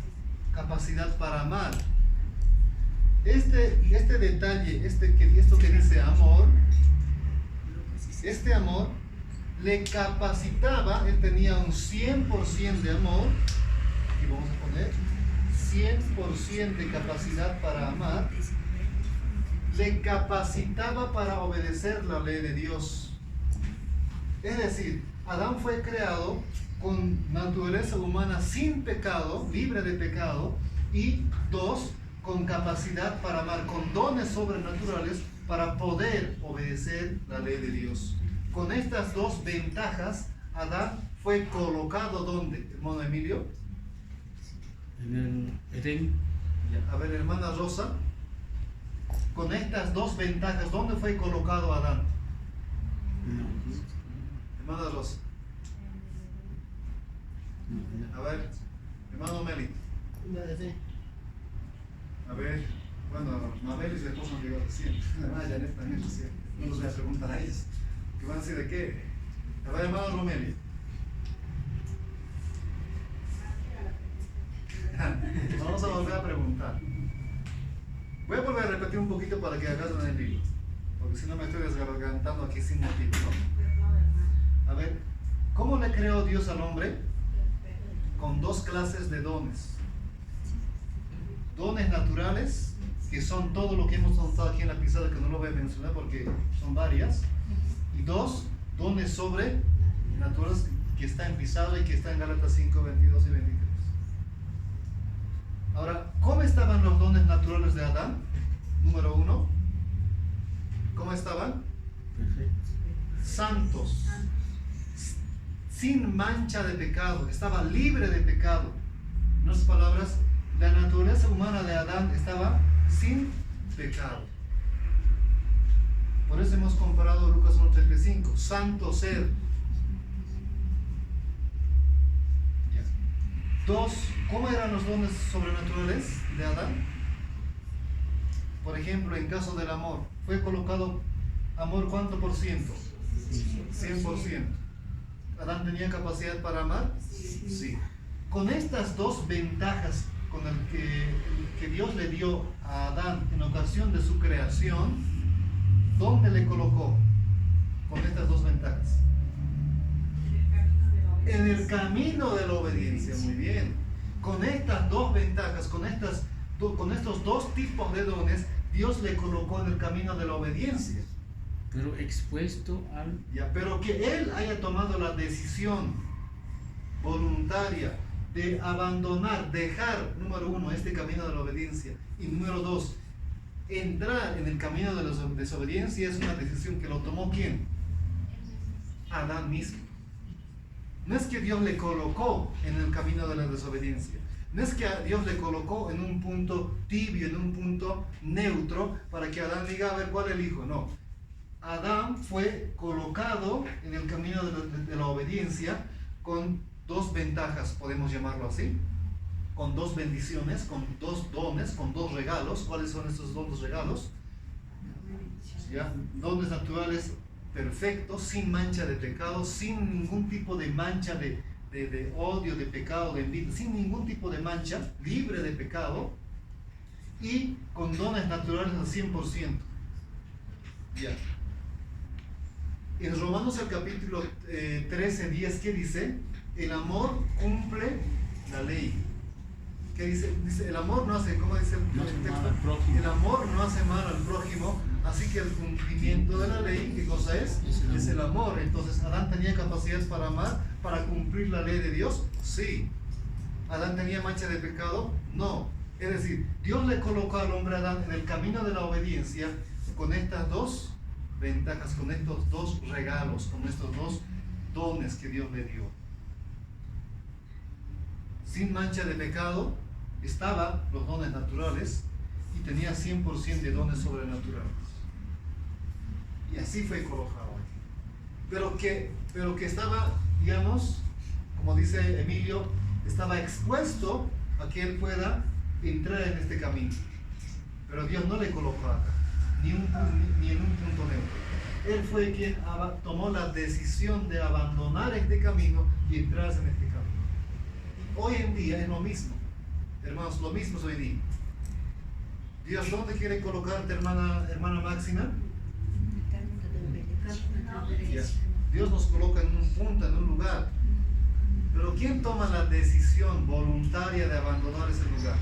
capacidad para amar. Este detalle, esto que dice amor, este amor le capacitaba, él tenía un 100% de amor, y vamos a poner 100% de capacidad para amar, le capacitaba para obedecer la ley de Dios. Es decir, Adán fue creado con naturaleza humana sin pecado, libre de pecado, y dos, con capacidad para amar, con dones sobrenaturales para poder obedecer la ley de Dios. Con estas dos ventajas, Adán fue colocado ¿dónde, hermano Emilio? En el Edén. A ver, hermana Rosa, con estas dos ventajas, ¿dónde fue colocado Adán? Hermana Rosa. A ver, hermano Meli. A ver, bueno, Mabel y su esposo han llegado recién. Además, Janet también recién. No los voy a preguntar a ellos. ¿Qué van a decir de qué? A ver, hermano Romelio. Vamos a volver a preguntar. Voy a volver a repetir un poquito para que agarren el libro, porque si no me estoy desgargantando aquí sin motivo, ¿no? A ver, ¿cómo le creó Dios al hombre? Con dos clases de dones. Dones naturales, que son todo lo que hemos notado aquí en la pizarra, que no lo voy a mencionar porque son varias, y dos, dones sobrenaturales que está en pizarra y que está en Gálatas 5, 22 y 23. Ahora, ¿cómo estaban los dones naturales de Adán? Número 1. ¿Cómo estaban? Perfecto. Santos, sin mancha de pecado, estaba libre de pecado. En otras palabras, la naturaleza humana de Adán estaba sin pecado. Por eso hemos comparado Lucas 1:35, santo ser. Dos, ¿cómo eran los dones sobrenaturales de Adán? Por ejemplo, en caso del amor, fue colocado amor ¿cuánto por ciento? 100%. ¿Adán tenía capacidad para amar? Sí. Con estas dos ventajas con el que Dios le dio a Adán en ocasión de su creación, ¿dónde le colocó? Con estas dos ventajas. En el camino de la obediencia, muy bien. Con estas dos ventajas, con estos dos tipos de dones, Dios le colocó en el camino de la obediencia. Pero expuesto al... Pero que él haya tomado la decisión voluntaria de abandonar, dejar, número 1, este camino de la obediencia, y número 2, entrar en el camino de la desobediencia, es una decisión que lo tomó ¿quién? Adán mismo. No es que Dios le colocó en el camino de la desobediencia. No es que Dios le colocó en un punto tibio, en un punto neutro, para que Adán diga, a ver, ¿cuál elijo? No. Adán fue colocado en el camino de la obediencia con dos ventajas, podemos llamarlo así, con dos bendiciones, con dos dones, con dos regalos. ¿Cuáles son estos dos regalos? ¿Ya? Dones naturales perfectos, sin mancha de pecado, sin ningún tipo de mancha de odio, de pecado, de envidia, sin ningún tipo de mancha, libre de pecado, y con dones naturales al 100%. Ya. En Romanos el capítulo 13:10, ¿qué dice? El amor cumple la ley. ¿Qué dice? Dice, el amor no hace, ¿cómo dice el texto? El amor no hace mal al prójimo, así que el cumplimiento de la ley, ¿qué cosa es? Es el amor. Entonces, ¿Adán tenía capacidades para amar, para cumplir la ley de Dios? Sí. ¿Adán tenía mancha de pecado? No. Es decir, Dios le colocó al hombre Adán en el camino de la obediencia con estas dos ventajas, con estos dos regalos, con estos dos dones que Dios le dio. Sin mancha de pecado estaban los dones naturales y tenía 100% de dones sobrenaturales. Y así fue colocado aquí. Pero que estaba, digamos, como dice Emilio, estaba expuesto a que él pueda entrar en este camino. Pero Dios no le colocó acá, ni en un punto neutro. Él fue quien tomó la decisión de abandonar este camino y entrar en este camino. Hoy en día es lo mismo, hermanos, lo mismo es hoy día. Dios, ¿dónde quiere colocarte, hermana Máxima? Dios nos coloca en un punto, en un lugar. Pero ¿quién toma la decisión voluntaria de abandonar ese lugar?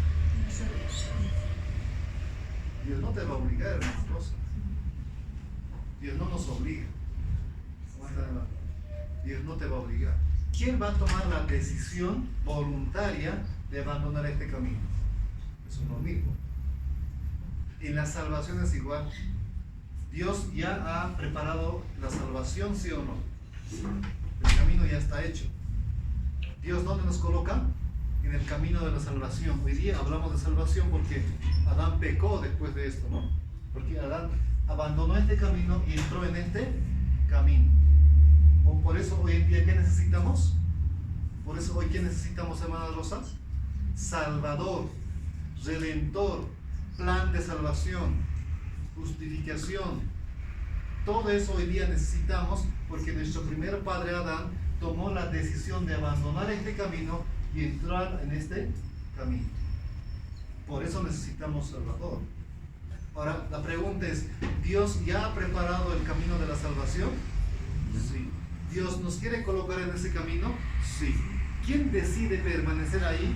Dios no te va a obligar, hermanos. Dios no nos obliga. ¿Cómo está, hermano? Dios no te va a obligar. ¿Quién va a tomar la decisión voluntaria de abandonar este camino? Es uno mismo. En la salvación es igual. Dios ya ha preparado la salvación, ¿sí o no? El camino ya está hecho. ¿Dios dónde nos coloca? En el camino de la salvación. Hoy día hablamos de salvación porque Adán pecó después de esto, ¿no? Porque Adán abandonó este camino y entró en este camino. Por eso hoy en día, ¿qué necesitamos? Por eso hoy, ¿qué necesitamos, hermana Rosa? Salvador, redentor, plan de salvación, justificación. Todo eso hoy día necesitamos porque nuestro primer padre Adán tomó la decisión de abandonar este camino y entrar en este camino. Por eso necesitamos Salvador. Ahora, la pregunta es, ¿Dios ya ha preparado el camino de la salvación? Sí. ¿Dios nos quiere colocar en ese camino? Sí. ¿Quién decide permanecer ahí?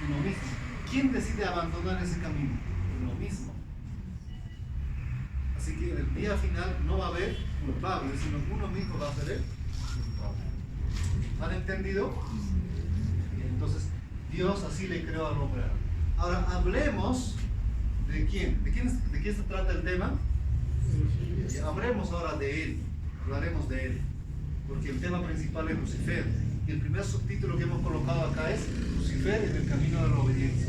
Uno mismo. ¿Quién decide abandonar ese camino? Uno mismo. Así que en el día final no va a haber culpable, sino uno mismo va a ser el culpable. ¿Han entendido? Entonces, Dios así le creó al hombre. Ahora hablemos de quién. ¿De quién se trata el tema? Y hablemos ahora de él. Hablaremos de él. Porque el tema principal es Lucifer. Y el primer subtítulo que hemos colocado acá es Lucifer en el camino de la obediencia.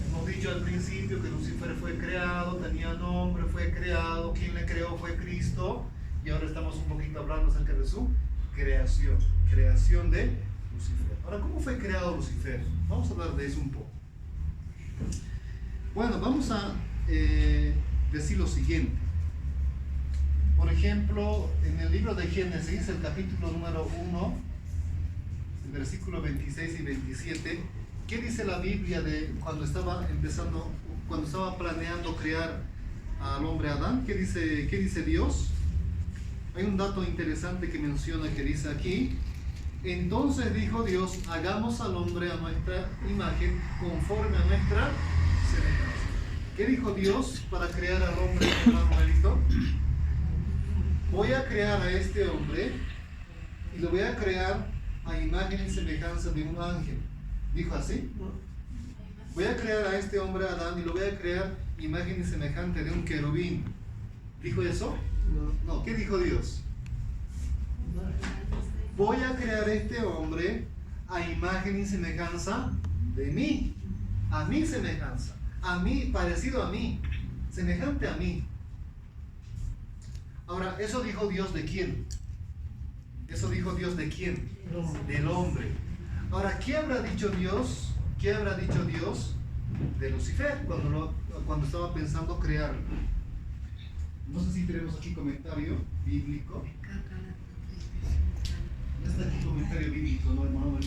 Hemos dicho al principio que Lucifer fue creado, tenía nombre, fue creado. Quien le creó fue Cristo. Y ahora estamos un poquito hablando acerca de su creación. Creación de Lucifer. Ahora, ¿cómo fue creado Lucifer? Vamos a hablar de eso un poco. Bueno, vamos a decir lo siguiente. Por ejemplo, en el libro de Génesis, el capítulo número 1, el versículo 26 y 27, ¿qué dice la Biblia de cuando estaba planeando crear al hombre Adán? ¿Qué dice Dios? Hay un dato interesante que menciona, que dice aquí: entonces dijo Dios, hagamos al hombre a nuestra imagen, conforme a nuestra semejanza. ¿Qué dijo Dios para crear al hombre, hermano Melito? Voy a crear a este hombre y lo voy a crear a imagen y semejanza de un ángel. ¿Dijo así? Voy a crear a este hombre Adán y lo voy a crear imagen y semejante de un querubín. ¿Dijo eso? No. ¿Qué dijo Dios? Voy a crear a este hombre a imagen y semejanza de mí, a mi semejanza, a mí, parecido a mí, semejante a mí. Ahora, ¿eso dijo Dios de quién? ¿Eso dijo Dios de quién? Del hombre. Ahora, ¿qué habrá dicho Dios? ¿Qué habrá dicho Dios de Lucifer cuando estaba pensando crearlo? No sé si tenemos aquí comentario bíblico. No está aquí comentario bíblico, ¿no, hermano?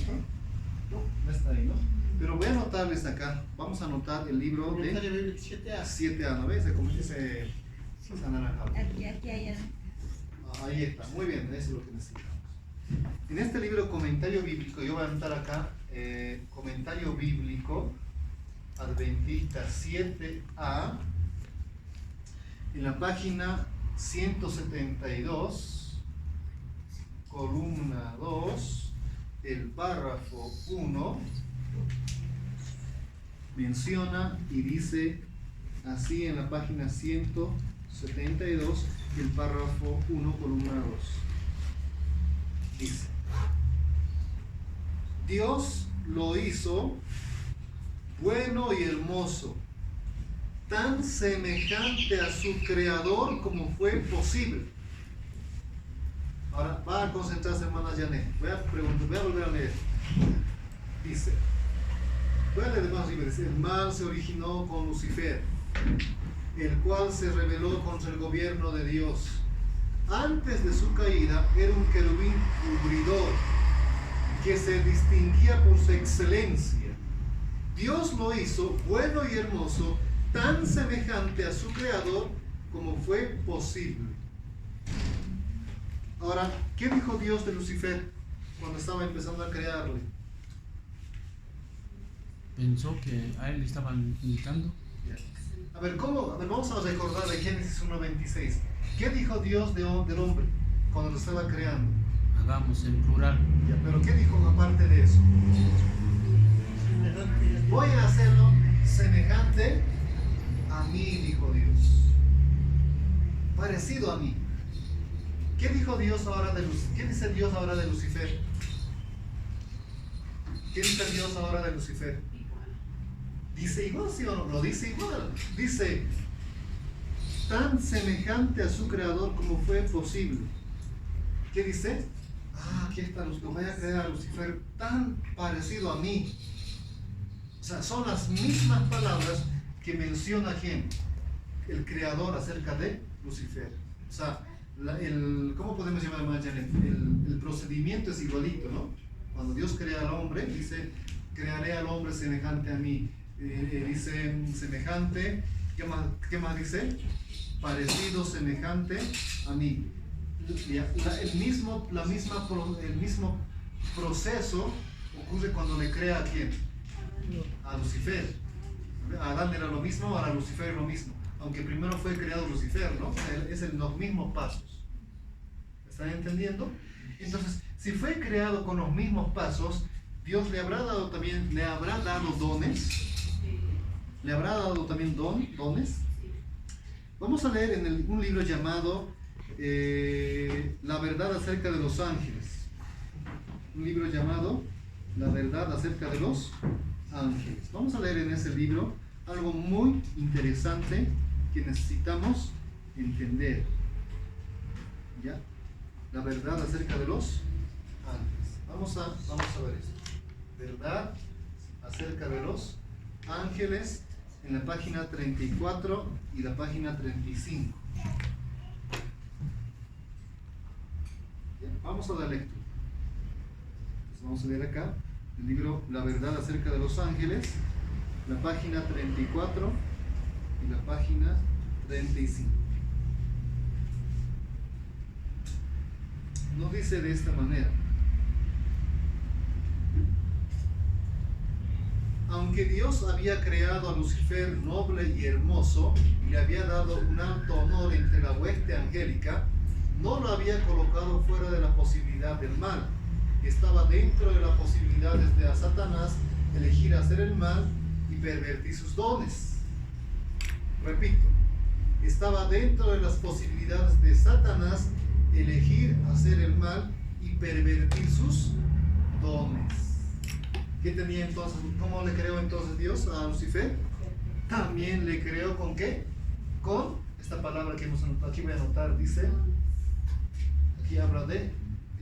No está ahí, ¿no? Pero voy a anotarles acá. Vamos a anotar el libro de 7A, ¿no ves? Como dice anaranjado. Ahí está, muy bien, eso es lo que necesitamos. En este libro, comentario bíblico, yo voy a anotar acá, comentario bíblico Adventista 7A, en la página 172, columna 2, el párrafo 1, menciona y dice así en la página 172, el párrafo 1, columna 2. Dice: Dios lo hizo bueno y hermoso, tan semejante a su creador como fue posible. Ahora va a concentrarse, hermana Janet. Voy a volver a leer. Dice, voy a leer más arriba. Dice: el mal se originó con Lucifer, el cual se rebeló contra el gobierno de Dios. Antes de su caída era un querubín cubridor que se distinguía por su excelencia. Dios lo hizo bueno y hermoso, tan semejante a su creador como fue posible. Ahora, ¿qué dijo Dios de Lucifer cuando estaba empezando a crearle? Pensó que a él le estaban imitando. A ver, vamos a recordar de Génesis 1:26. ¿Qué dijo Dios del hombre? cuando lo estaba creando? Hagamos en plural. Ya, pero ¿qué dijo aparte de eso? Voy a hacerlo semejante a mí, dijo Dios. Parecido a mí. ¿Qué dijo Dios ahora de Lucifer? ¿Qué dice Dios ahora de Lucifer? ¿Qué dice Dios ahora de Lucifer? ¿Dice igual, sí o no? Lo dice igual. Dice, tan semejante a su creador como fue posible. ¿Qué dice? Aquí está, voy a crear a Lucifer tan parecido a mí. O sea, son las mismas palabras que menciona quién, el creador acerca de Lucifer. O sea, ¿cómo podemos llamar el procedimiento es igualito, ¿no? Cuando Dios crea al hombre, dice, crearé al hombre semejante a mí. Dice semejante, ¿qué más dice? Parecido, semejante a mí. El mismo proceso ocurre cuando le crea a quién, a Lucifer. A Adán era lo mismo, ahora a Lucifer es lo mismo, aunque primero fue creado Lucifer, ¿no? Es en los mismos pasos. ¿Están entendiendo? Entonces, si fue creado con los mismos pasos, Dios le habrá dado dones. ¿Le habrá dado también dones? Vamos a leer en un libro llamado La verdad acerca de los ángeles. Un libro llamado La verdad acerca de los ángeles. Vamos a leer en ese libro algo muy interesante que necesitamos entender. ¿Ya? La verdad acerca de los ángeles. Vamos a ver esto. Verdad acerca de los ángeles, en la página 34 y la página 35. ¿Ya? Vamos a dar lectura. Entonces vamos a leer acá el libro La verdad acerca de los ángeles, la página 34 y la página 35. Nos dice de esta manera: aunque Dios había creado a Lucifer noble y hermoso y le había dado un alto honor entre la hueste angélica, no lo había colocado fuera de la posibilidad del mal. Estaba dentro de las posibilidades de a Satanás elegir hacer el mal y pervertir sus dones. Repito, estaba dentro de las posibilidades de Satanás elegir hacer el mal y pervertir sus dones. ¿Qué tenía entonces? ¿Cómo le creó entonces Dios a Lucifer? También le creó ¿con qué? Con esta palabra que hemos anotado. Aquí voy a anotar, dice, aquí habla de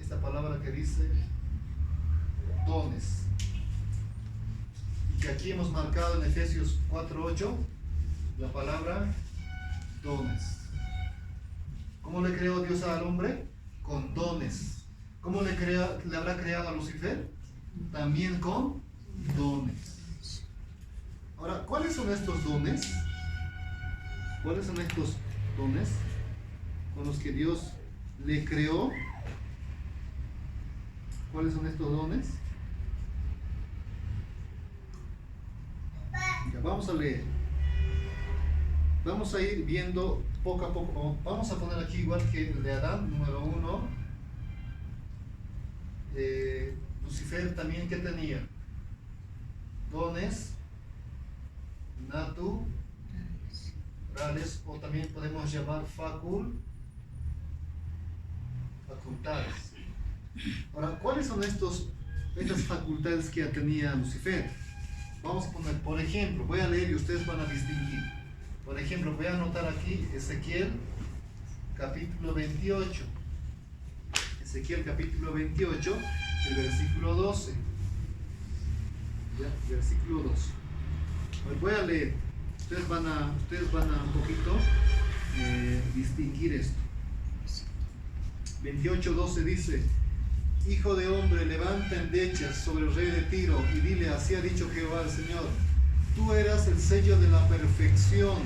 esta palabra que dice dones, y que aquí hemos marcado en Efesios 4:8 la palabra dones. ¿Cómo le creó Dios al hombre? Con dones. ¿Cómo le habrá creado a Lucifer? También con dones. Ahora, ¿cuáles son estos dones? ¿Cuáles son estos dones con los que Dios le creó? ¿Cuáles son estos dones? Ya, vamos a leer. Vamos a ir viendo poco a poco. Vamos a poner aquí igual que el de Adán, número 1. Lucifer también, ¿qué tenía? Dones naturales, o también podemos llamar facultades. Ahora, ¿cuáles son estas facultades que tenía Lucifer? Vamos a poner, por ejemplo, voy a leer y ustedes van a distinguir. Por ejemplo, voy a anotar aquí Ezequiel capítulo 28. Ezequiel capítulo 28, el versículo 12. ¿Ya? Versículo 12. Voy a leer. Ustedes van a un poquito distinguir esto. 28:12 dice: Hijo de hombre, levanta endechas sobre el rey de Tiro y dile, así ha dicho Jehová el Señor, tú eras el sello de la perfección,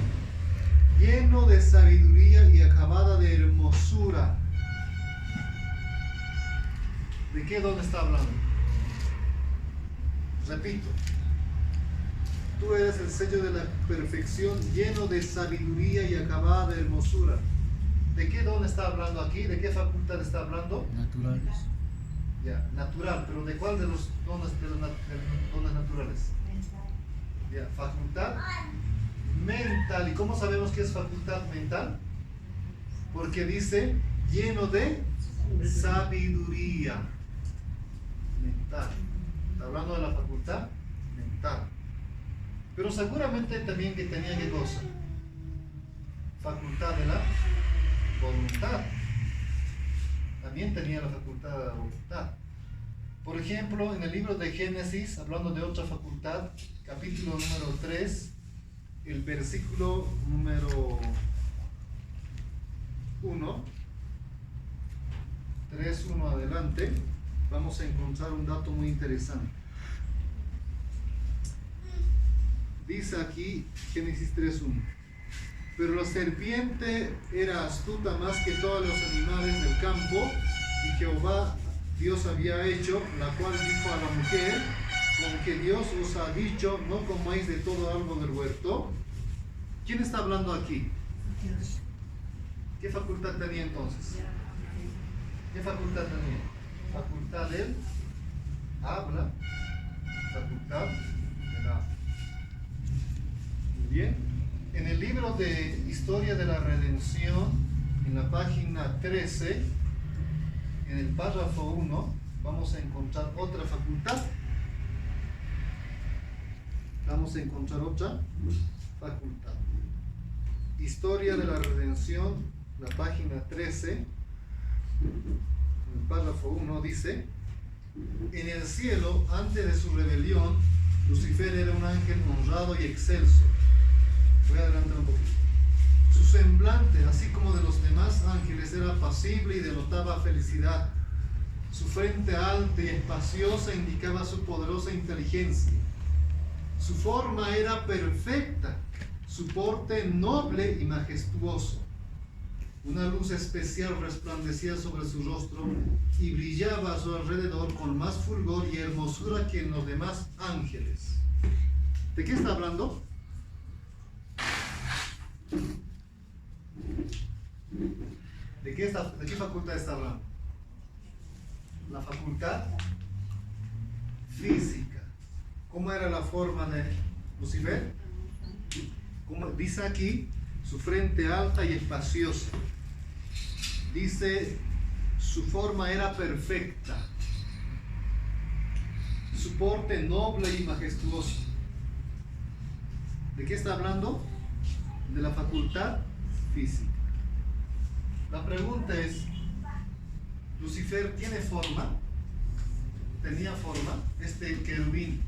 lleno de sabiduría y acabada de hermosura. ¿De qué don está hablando? Repito, tú eres el sello de la perfección, lleno de sabiduría y acabada de hermosura. ¿De qué don está hablando aquí? ¿De qué facultad está hablando? Naturales. Ya, natural, pero ¿de cuál de los dones, dones naturales? Ya, facultad mental. ¿Y cómo sabemos que es facultad mental? Porque dice lleno de sabiduría mental. Está hablando de la facultad mental. Pero seguramente también que tenía qué cosa. Facultad de la voluntad. También tenía la facultad de la voluntad. Por ejemplo, en el libro de Génesis, hablando de otra facultad, capítulo número 3, el versículo número 1, 3:1 adelante, vamos a encontrar un dato muy interesante. Dice aquí Génesis 3:1: pero la serpiente era astuta más que todos los animales del campo, y Jehová Dios había hecho, la cual dijo a la mujer: como que Dios os ha dicho, no comáis de todo árbol del huerto. ¿Quién está hablando aquí? Dios. ¿Qué facultad tenía entonces? ¿Qué facultad tenía? Facultad del habla, facultad del habla. Muy bien. En el libro de Historia de la Redención, en la página 13, en el párrafo 1, vamos a encontrar otra facultad. Vamos a encontrar otra facultad. Historia de la Redención, la página 13, en el párrafo 1 dice: en el cielo, antes de su rebelión, Lucifer era un ángel honrado y excelso. Voy a adelantar un poquito. Su semblante, así como de los demás ángeles, era apacible y denotaba felicidad. Su frente alta y espaciosa indicaba su poderosa inteligencia. Su forma era perfecta, su porte noble y majestuoso. Una luz especial resplandecía sobre su rostro y brillaba a su alrededor con más fulgor y hermosura que en los demás ángeles. ¿De qué está hablando? ¿De qué facultad está hablando? La facultad física. ¿Cómo era la forma de Lucifer? Como dice aquí, su frente alta y espaciosa. Dice, su forma era perfecta. Su porte noble y majestuoso. ¿De qué está hablando? De la facultad física. La pregunta es, ¿Lucifer tiene forma? ¿Tenía forma? Este querubín,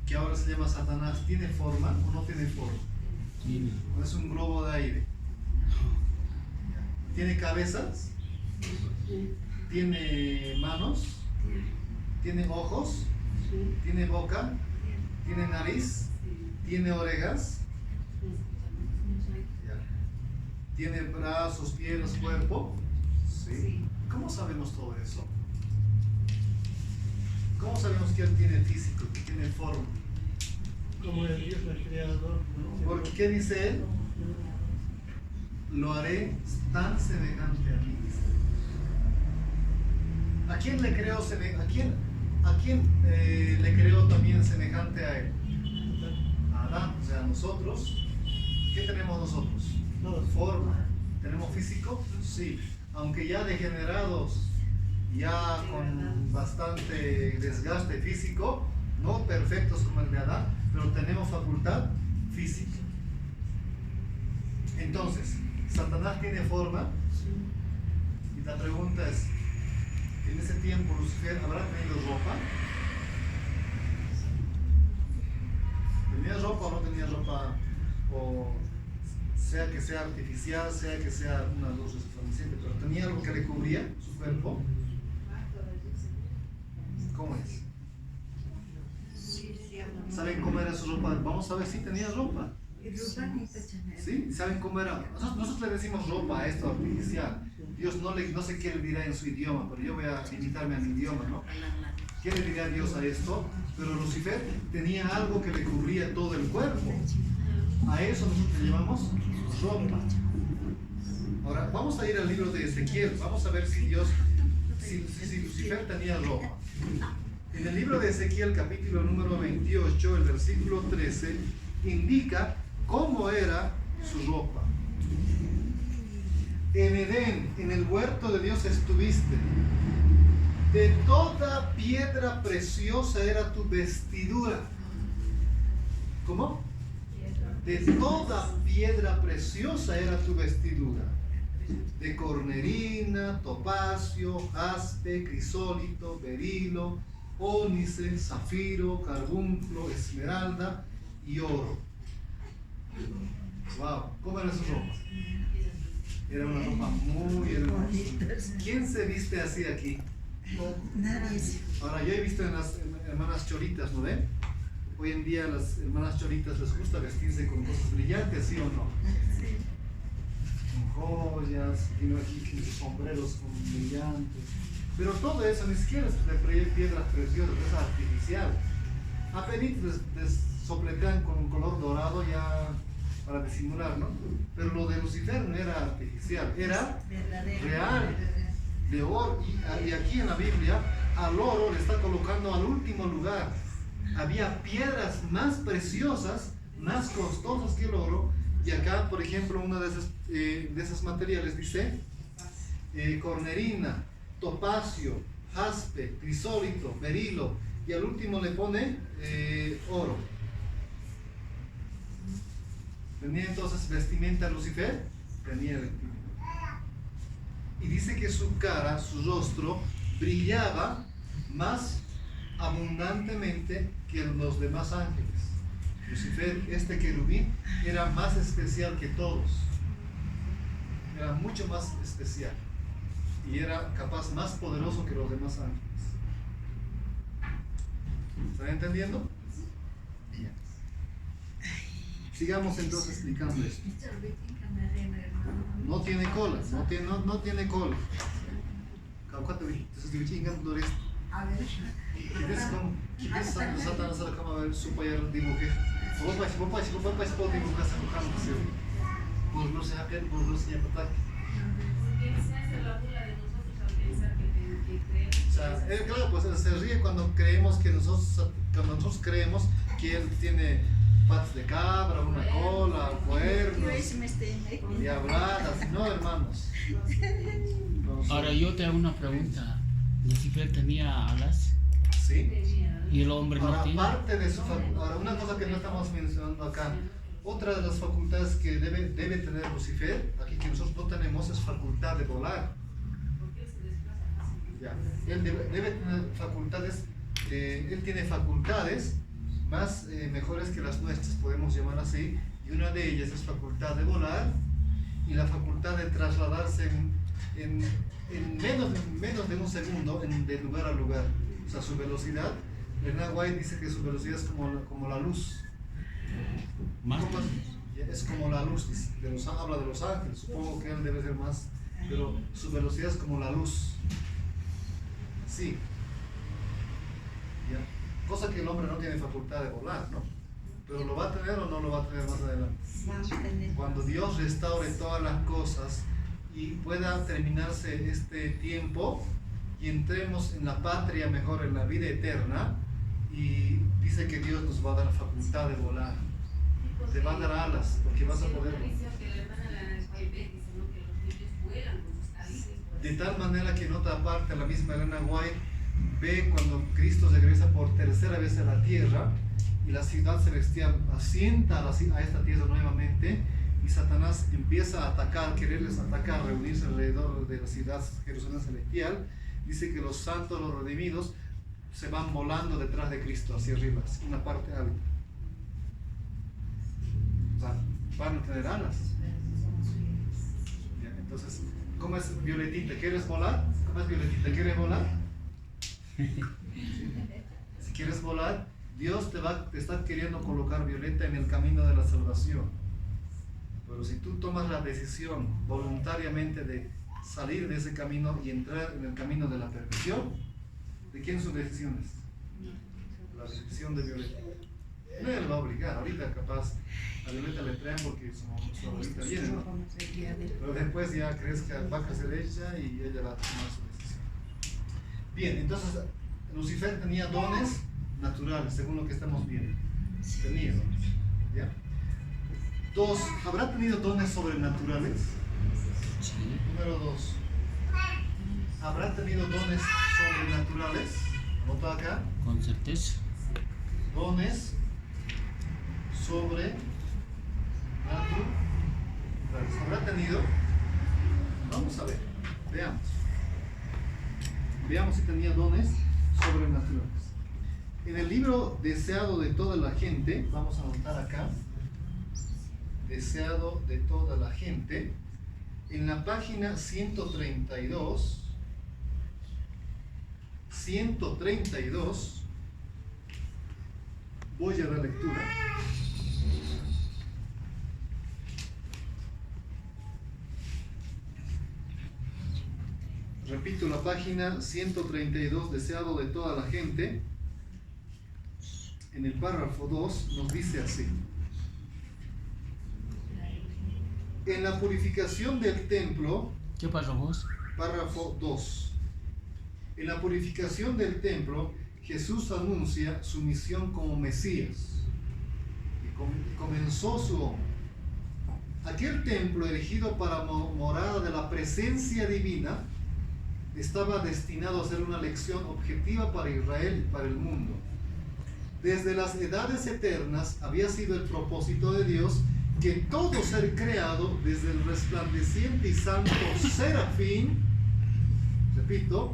que ahora se llama Satanás, ¿tiene forma o no tiene forma? Sí. ¿O es un globo de aire? ¿Tiene cabezas? ¿Tiene manos? ¿Tiene ojos? ¿Tiene boca? ¿Tiene nariz? ¿Tiene orejas? ¿Tiene brazos, piernas, cuerpo? Sí. ¿Cómo sabemos todo eso? ¿Cómo sabemos que él tiene físico, que tiene forma? Como el Dios el creador. Porque ¿qué dice él? Lo haré tan semejante a mí. ¿A quién le creó le creó también semejante a él? A Adán, o sea, a nosotros. ¿Qué tenemos nosotros? Forma. ¿Tenemos físico? Sí. Aunque ya degenerados, ya con bastante desgaste físico, no perfectos como el de Adán, pero tenemos facultad física. Entonces, Satanás tiene forma, y la pregunta es, en ese tiempo Lucifer habrá tenido ropa. ¿Tenía ropa o no tenía ropa? O sea que sea artificial, sea que sea una luz resplandeciente, pero tenía algo que le cubría su cuerpo. ¿Cómo es? ¿Saben cómo era su ropa? Vamos a ver si tenía ropa. ¿Sí? ¿Saben cómo era? Nosotros le decimos ropa a esto artificial. Dios no sé qué le dirá en su idioma, pero yo voy a limitarme a mi idioma, ¿no? ¿Qué le dirá Dios a esto? Pero Lucifer tenía algo que le cubría todo el cuerpo. A eso nosotros le llamamos ropa. Ahora, vamos a ir al libro de Ezequiel. Vamos a ver si Lucifer tenía ropa. En el libro de Ezequiel, capítulo número 28, el versículo 13, indica cómo era su ropa. En Edén, en el huerto de Dios estuviste. De toda piedra preciosa era tu vestidura. ¿Cómo? De toda piedra preciosa era tu vestidura. De cornerina, topacio, jaspe, crisólito, berilo, ónice, zafiro, carbunclo, esmeralda y oro. Wow, ¿cómo era su ropa? Era una ropa muy hermosa. ¿Quién se viste así aquí? Nadie. Ahora, yo he visto en las hermanas choritas, ¿no ven? Hoy en día las hermanas choritas les gusta vestirse con cosas brillantes, ¿sí o no? Sí. Con joyas, tiene aquí sus sombreros con brillantes. Pero todo eso ni siquiera es de piedras preciosas, es artificial. Apenas les sopletean con color dorado ya para disimular, ¿no? Pero lo de Lucifer no era artificial, era real, de oro. Y aquí en la Biblia, al oro le está colocando al último lugar. Había piedras más preciosas, más costosas que el oro. Y acá, por ejemplo, una de esos materiales dice cornerina, topacio, jaspe, crisólito, berilo. Y al último le pone oro. ¿Tenía entonces vestimenta Lucifer? Tenía vestimenta. Y dice que su cara, su rostro, brillaba más abundantemente que los demás ángeles. Lucifer, este querubín, era más especial que todos. Era mucho más especial. Y era capaz más poderoso que los demás ángeles. ¿Están entendiendo? Sigamos entonces explicando esto. No tiene cola, no tiene cola. ¿Quieres Satanás a la cama a ver su payar dibuje? Vos vais por dibujar a tu campo, ¿sí? Vos no se hagan, vos no se ataque. Porque se hace la burla de nosotros al pensar que creemos. O sea, claro, pues se ríe cuando creemos que nosotros creemos que él tiene patas de cabra, una cola, cuernos, y habladas. No, hermanos. Ahora yo te hago una pregunta. ¿Lucifer tenía alas? Sí. ¿Y el hombre no Ahora, tiene? aparte de ahora, una cosa que no estamos mencionando acá, otra de las facultades que debe tener Lucifer, aquí que nosotros no tenemos, es facultad de volar. Ya. Él debe tener facultades, él tiene facultades más mejores que las nuestras, podemos llamar así, y una de ellas es facultad de volar y la facultad de trasladarse en menos de un segundo de lugar a lugar. O sea, su velocidad, Elena White dice que su velocidad es como la luz. ¿Más? Es como la luz, habla de los ángeles, supongo que él debe ser más, pero su velocidad es como la luz. Sí. ¿Ya? Cosa que el hombre no tiene facultad de volar, ¿no? Pero ¿lo va a tener o no lo va a tener más adelante? Cuando Dios restaure todas las cosas y pueda terminarse este tiempo y entremos en la patria mejor, en la vida eterna, y dice que Dios nos va a dar facultad de volar, te va a dar alas, porque vas a poder. De tal manera que en otra parte, la misma Elena White ve cuando Cristo regresa por tercera vez a la tierra y la ciudad celestial asienta a esta tierra nuevamente y Satanás empieza a atacar, quererles atacar, reunirse alrededor de la ciudad Jerusalén celestial. Dice que los santos, los redimidos, se van volando detrás de Cristo hacia arriba, una parte alta. O sea, van a tener alas. Bien, entonces, ¿cómo es Violetita? ¿Quieres volar? ¿Cómo es Violetita? ¿Quieres volar? Si quieres volar, Dios te está queriendo colocar, Violeta, en el camino de la salvación. Pero si tú tomas la decisión voluntariamente de salir de ese camino y entrar en el camino de la perdición, ¿de quién son decisiones? La decisión de Violeta. No le va a obligar, ahorita capaz a Violeta le traen porque su abuelita viene, ¿no? Pero después ya crezca, va a crecer ella y ella va a tomar su decisión. Bien, entonces Lucifer tenía dones naturales, según lo que estamos viendo. Tenía dones, ¿ya? Dos, ¿habrá tenido dones sobrenaturales? Sí. Número 2. ¿Habrá tenido dones sobrenaturales? Anota acá. Con certeza. Dones sobrenaturales. ¿Habrá tenido? Vamos a ver. Veamos. Veamos si tenía dones sobrenaturales. En el libro Deseado de toda la gente, vamos a anotar acá. Deseado de toda la gente. En la página 132, voy a la lectura. Repito, la página 132, deseado de toda la gente, en el párrafo 2 nos dice así: en la purificación del templo, ¿Qué pasó vos? párrafo 2, en la purificación del templo, Jesús anuncia su misión como Mesías y comenzó su obra. Aquel templo erigido para morada de la presencia divina estaba destinado a ser una lección objetiva para Israel y para el mundo. Desde las edades eternas había sido el propósito de Dios que todo ser creado, desde el resplandeciente y santo serafín, repito,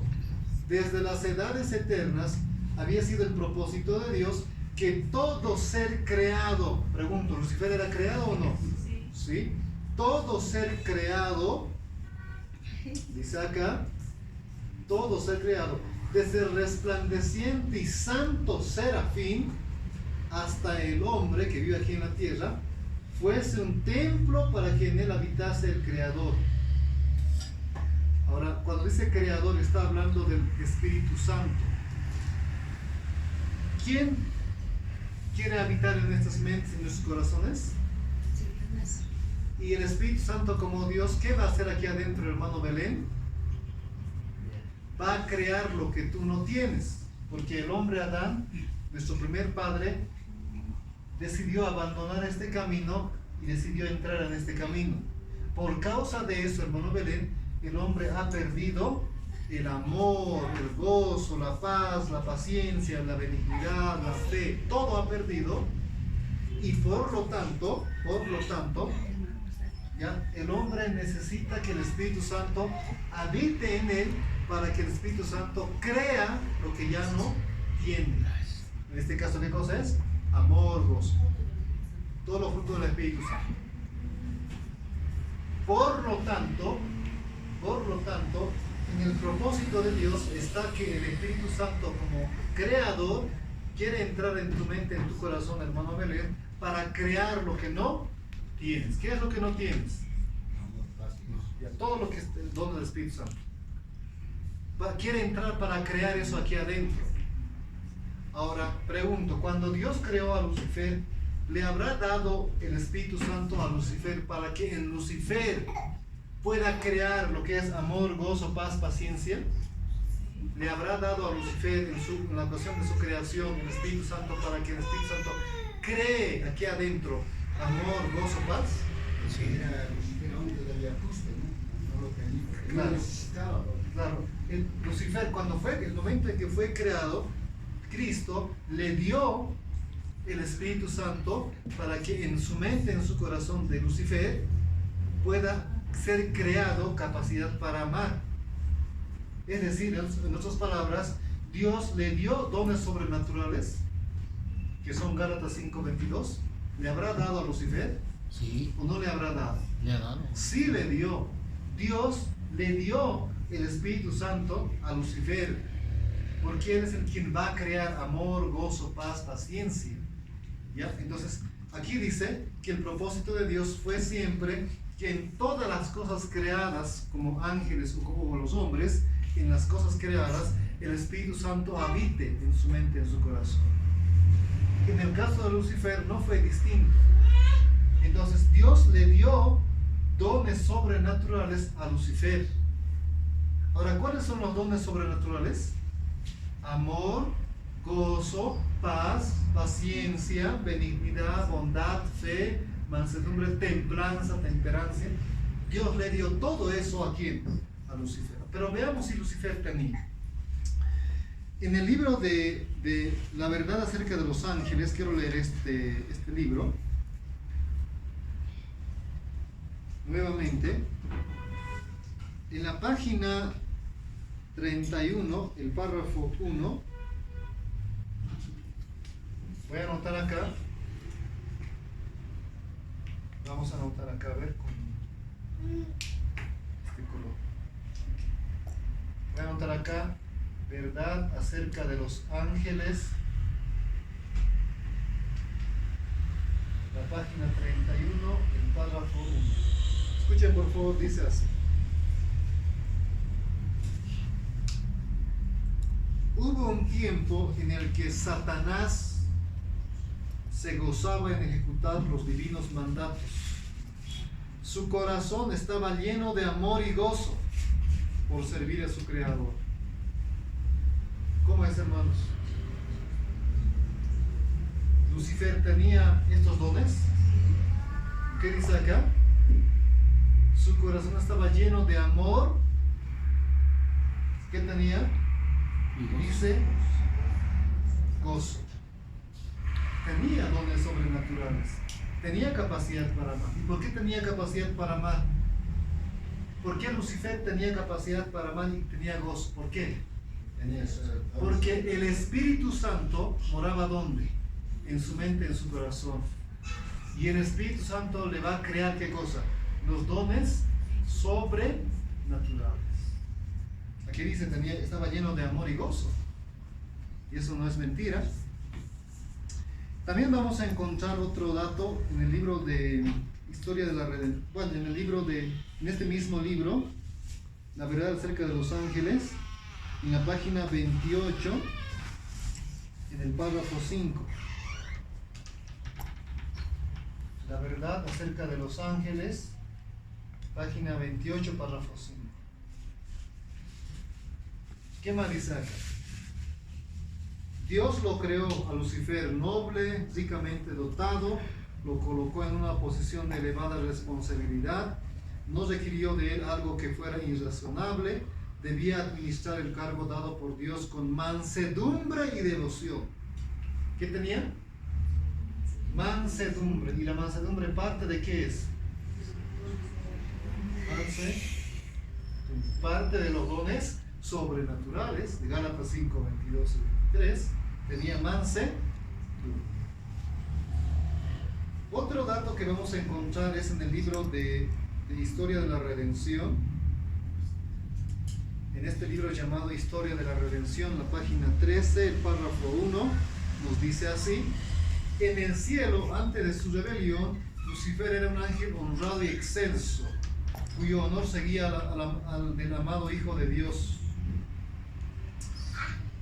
desde las edades eternas había sido el propósito de Dios que todo ser creado, pregunto, ¿Lucifer era creado o no? Sí. ¿Sí? Todo ser creado, dice acá, todo ser creado, desde el resplandeciente y santo serafín hasta el hombre que vive aquí en la tierra, fuese un templo para que en él habitase el Creador. Ahora, cuando dice Creador, está hablando del Espíritu Santo. ¿Quién quiere habitar en nuestras mentes, en nuestros corazones? Y el Espíritu Santo como Dios, ¿qué va a hacer aquí adentro, hermano Belén? Va a crear lo que tú no tienes, porque el hombre Adán, nuestro primer padre, decidió abandonar este camino y decidió entrar en este camino. Por causa de eso, hermano Belén, el hombre ha perdido el amor, el gozo, la paz, la paciencia, la benignidad, la fe, todo ha perdido, y por lo tanto, ¿ya? El hombre necesita que el Espíritu Santo habite en él para que el Espíritu Santo crea lo que ya no tiene. En este caso, ¿qué cosa es? Amor, gozo. Todo lo fruto del Espíritu Santo. Por lo tanto, en el propósito de Dios está que el Espíritu Santo como creador quiere entrar en tu mente, en tu corazón, hermano Belén, para crear lo que no tienes. ¿Qué es lo que no tienes? Ya, todo lo que es el don del Espíritu Santo. Quiere entrar para crear eso aquí adentro. Ahora, pregunto, cuando Dios creó a Lucifer, ¿le habrá dado el Espíritu Santo a Lucifer para que en Lucifer pueda crear lo que es amor, gozo, paz, paciencia? ¿Le habrá dado a Lucifer en la ocasión de su creación el Espíritu Santo para que el Espíritu Santo cree aquí adentro amor, gozo, paz? Sí, era Lucifer antes del ajuste, ¿no? No lo tenía, porque no necesitaba. Claro, Lucifer, cuando fue el momento en que fue creado, Cristo le dio el Espíritu Santo para que en su mente, en su corazón de Lucifer, pueda ser creado capacidad para amar. Es decir, en otras palabras, Dios le dio dones sobrenaturales, que son Gálatas 5:22. ¿Le habrá dado a Lucifer? Sí. ¿O no le habrá dado? Le ha dado. Sí le dio. Dios le dio el Espíritu Santo a Lucifer, porque Él es el quien va a crear amor, gozo, paz, paciencia. ¿Ya? Entonces, aquí dice que el propósito de Dios fue siempre que en todas las cosas creadas, como ángeles o como los hombres, en las cosas creadas, el Espíritu Santo habite en su mente, en su corazón. En el caso de Lucifer no fue distinto. Entonces Dios le dio dones sobrenaturales a Lucifer. Ahora, ¿cuáles son los dones sobrenaturales? Amor, gozo, paz, paciencia, benignidad, bondad, fe, mansedumbre, templanza, temperancia. Dios le dio todo eso ¿a quién? A Lucifer. Pero veamos si Lucifer tenía. En el libro de La verdad acerca de los ángeles, quiero leer este libro. Nuevamente, en la página 31, el párrafo 1, voy a anotar acá. Vamos a anotar acá, a ver, con este color. Voy a anotar acá, verdad acerca de los ángeles. La página 31, el párrafo 1. Escuchen por favor, dice así. Hubo un tiempo en el que Satanás se gozaba en ejecutar los divinos mandatos. Su corazón estaba lleno de amor y gozo por servir a su Creador. ¿Cómo es, hermanos? Lucifer tenía estos dones. ¿Qué dice acá? Su corazón estaba lleno de amor. ¿Qué tenía? Dice gozo. Tenía dones sobrenaturales. Tenía capacidad para amar. ¿Y por qué tenía capacidad para amar? ¿Por qué Lucifer tenía capacidad para amar y tenía gozo? ¿Por qué? Porque el Espíritu Santo moraba ¿dónde? En su mente, en su corazón. Y el Espíritu Santo le va a crear ¿qué cosa? Los dones sobrenaturales. Aquí dice, estaba lleno de amor y gozo. Y eso no es mentira. También vamos a encontrar otro dato en el libro de Historia de la Redención. Bueno, en este mismo libro, La verdad acerca de los ángeles, en la página 28, en el párrafo 5. La verdad acerca de los ángeles, página 28, párrafo 5. ¿Qué más dice acá? Dios lo creó a Lucifer noble, ricamente dotado, lo colocó en una posición de elevada responsabilidad, no requirió de él algo que fuera irrazonable, debía administrar el cargo dado por Dios con mansedumbre y devoción. ¿Qué tenía? Mansedumbre. ¿Y la mansedumbre parte de qué es? Parte de los dones sobrenaturales de Gálatas 5, 22 y 23. Tenía mansedumbre. Otro dato que vamos a encontrar es en el libro de Historia de la Redención. En este libro llamado Historia de la Redención, la página 13, el párrafo 1, nos dice así: en el cielo, antes de su rebelión, Lucifer era un ángel honrado y excelso, cuyo honor seguía al del amado Hijo de Dios.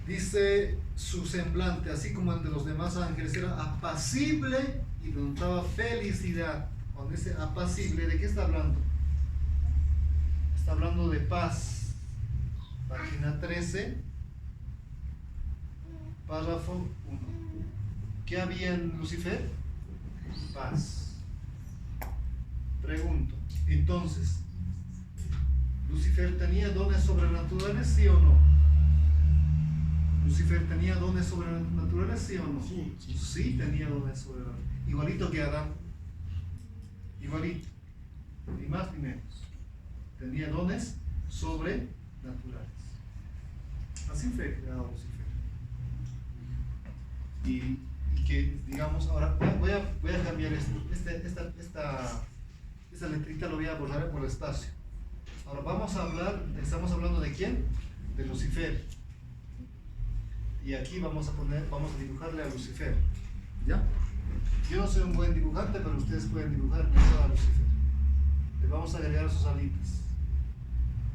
Dice, su semblante, así como el de los demás ángeles, era apacible y denotaba felicidad. Cuando dice apacible, ¿de qué está hablando? Está hablando de paz. Página 13, párrafo 1. ¿Qué había en Lucifer? Paz. Pregunto, entonces, ¿Lucifer tenía dones sobrenaturales, sí o no? ¿Lucifer tenía dones sobrenaturales, sí o no? Sí, tenía dones sobrenaturales. Igualito que Adán. Igualito. Ni más ni menos. Tenía dones sobrenaturales. Así fue creado Lucifer. Y que, digamos, ahora voy a cambiar esto. Esta letrita lo voy a borrar por el espacio. Ahora estamos hablando de quién? De Lucifer. Y aquí vamos a dibujarle a Lucifer. ¿Ya? Yo no soy un buen dibujante, pero ustedes pueden dibujar mejor a Lucifer. Le vamos a agregar sus alitas.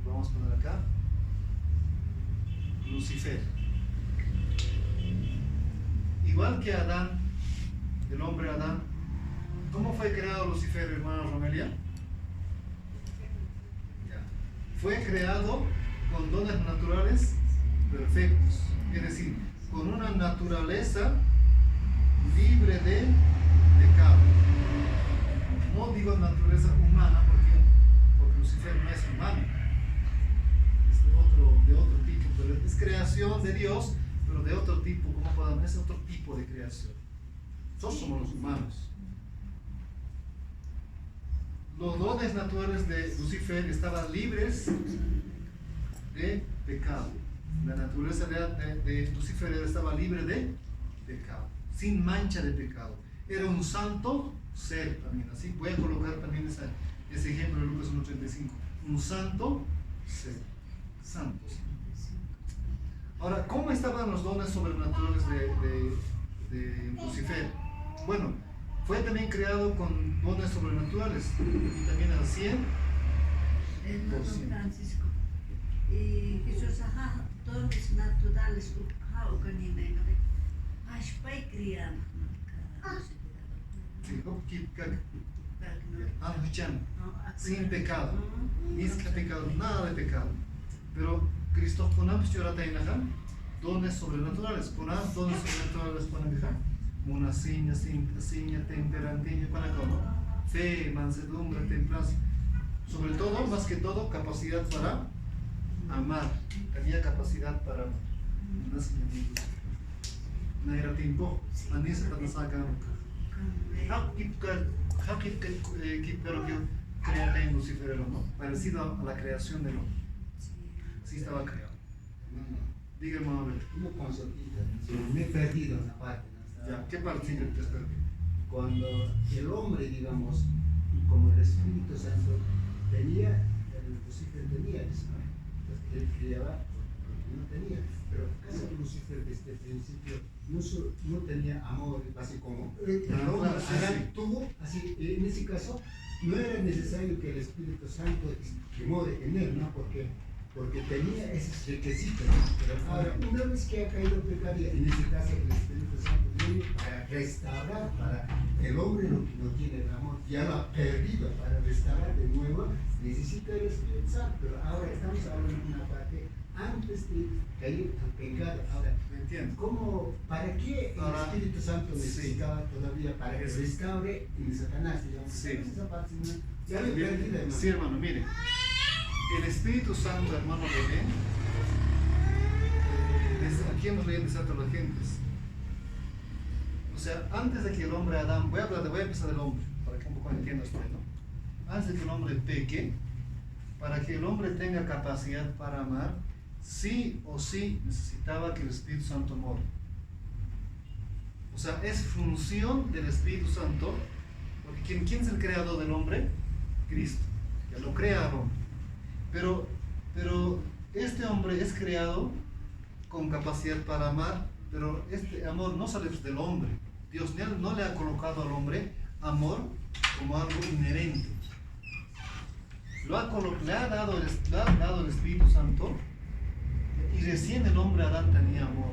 Lo vamos a poner acá. Lucifer. Igual que Adán, del hombre Adán. ¿Cómo fue creado Lucifer, hermana Romelia? Fue creado con dones naturales perfectos, es decir, con una naturaleza libre de pecado. No digo naturaleza humana porque Lucifer no es humano, es de otro tipo, pero es creación de Dios, pero de otro tipo. ¿Cómo podemos? Es otro tipo de creación. Nosotros somos los humanos. Los dones naturales de Lucifer estaban libres de pecado. La naturaleza de Lucifer estaba libre de pecado, sin mancha de pecado. Era un santo ser también. Así voy a colocar también ese ejemplo de Lucas 1:35. Un santo ser. Santos. Ahora, ¿cómo estaban los dones sobrenaturales de Lucifer? Bueno, fue también creado con dones sobrenaturales y también al 100%. Hermano Francisco, y Jesús dones naturales Ashpay criado. Sin pecado, ni pecado, nada de pecado. Pero Cristo ponamos dones sobrenaturales, dones sobrenaturales una seña, temperanteña, fe, mansedumbre, templanza. Sobre todo, más que todo, capacidad para amar. Tenía capacidad para amar. Una seña de Dios. No era tiempo, anisa para sacar. Parecido a la creación del hombre. Así estaba creado. Diga, hermano. Una consultita, me he perdido una parte. Ya, ¿qué parte te has perdido? Cuando el hombre, digamos, como el Espíritu Santo tenía, Lucifer tenía eso, ¿no? Entonces él criaba porque no tenía, pero casi Lucifer desde el principio no tenía amor, así como el hombre tuvo, así en ese caso no era necesario que el Espíritu Santo que more en él, ¿no? Porque tenía esos requisitos, ¿no? Pero ahora, una vez que ha caído el pecado, en ese caso el Espíritu Santo viene para restaurar, para el hombre no tiene el amor, ya lo ha perdido, para restaurar de nuevo necesita el Espíritu Santo. Pero ahora estamos hablando de una parte antes de caer al pecado. Ahora, ¿me entiendes? ¿Para qué el Espíritu Santo necesitaba todavía para que restaure en Satanás? Digamos? Sí. Esa parte, ¿no? Ya lo he perdido, hermano. Sí, hermano, mire. El Espíritu Santo, hermano Belén, aquí hemos leído desde las gentes. O sea, antes de que el hombre Adán, voy a empezar del hombre, para que un poco entienda usted, ¿no? Antes de que el hombre peque, para que el hombre tenga capacidad para amar, sí o sí necesitaba que el Espíritu Santo more. O sea, es función del Espíritu Santo, porque ¿quién es el creador del hombre? Cristo, que lo crea al hombre. Pero este hombre es creado con capacidad para amar, pero este amor no sale del hombre. Dios no le ha colocado al hombre amor como algo inherente. Le ha dado el Espíritu Santo, y recién el hombre Adán tenía amor,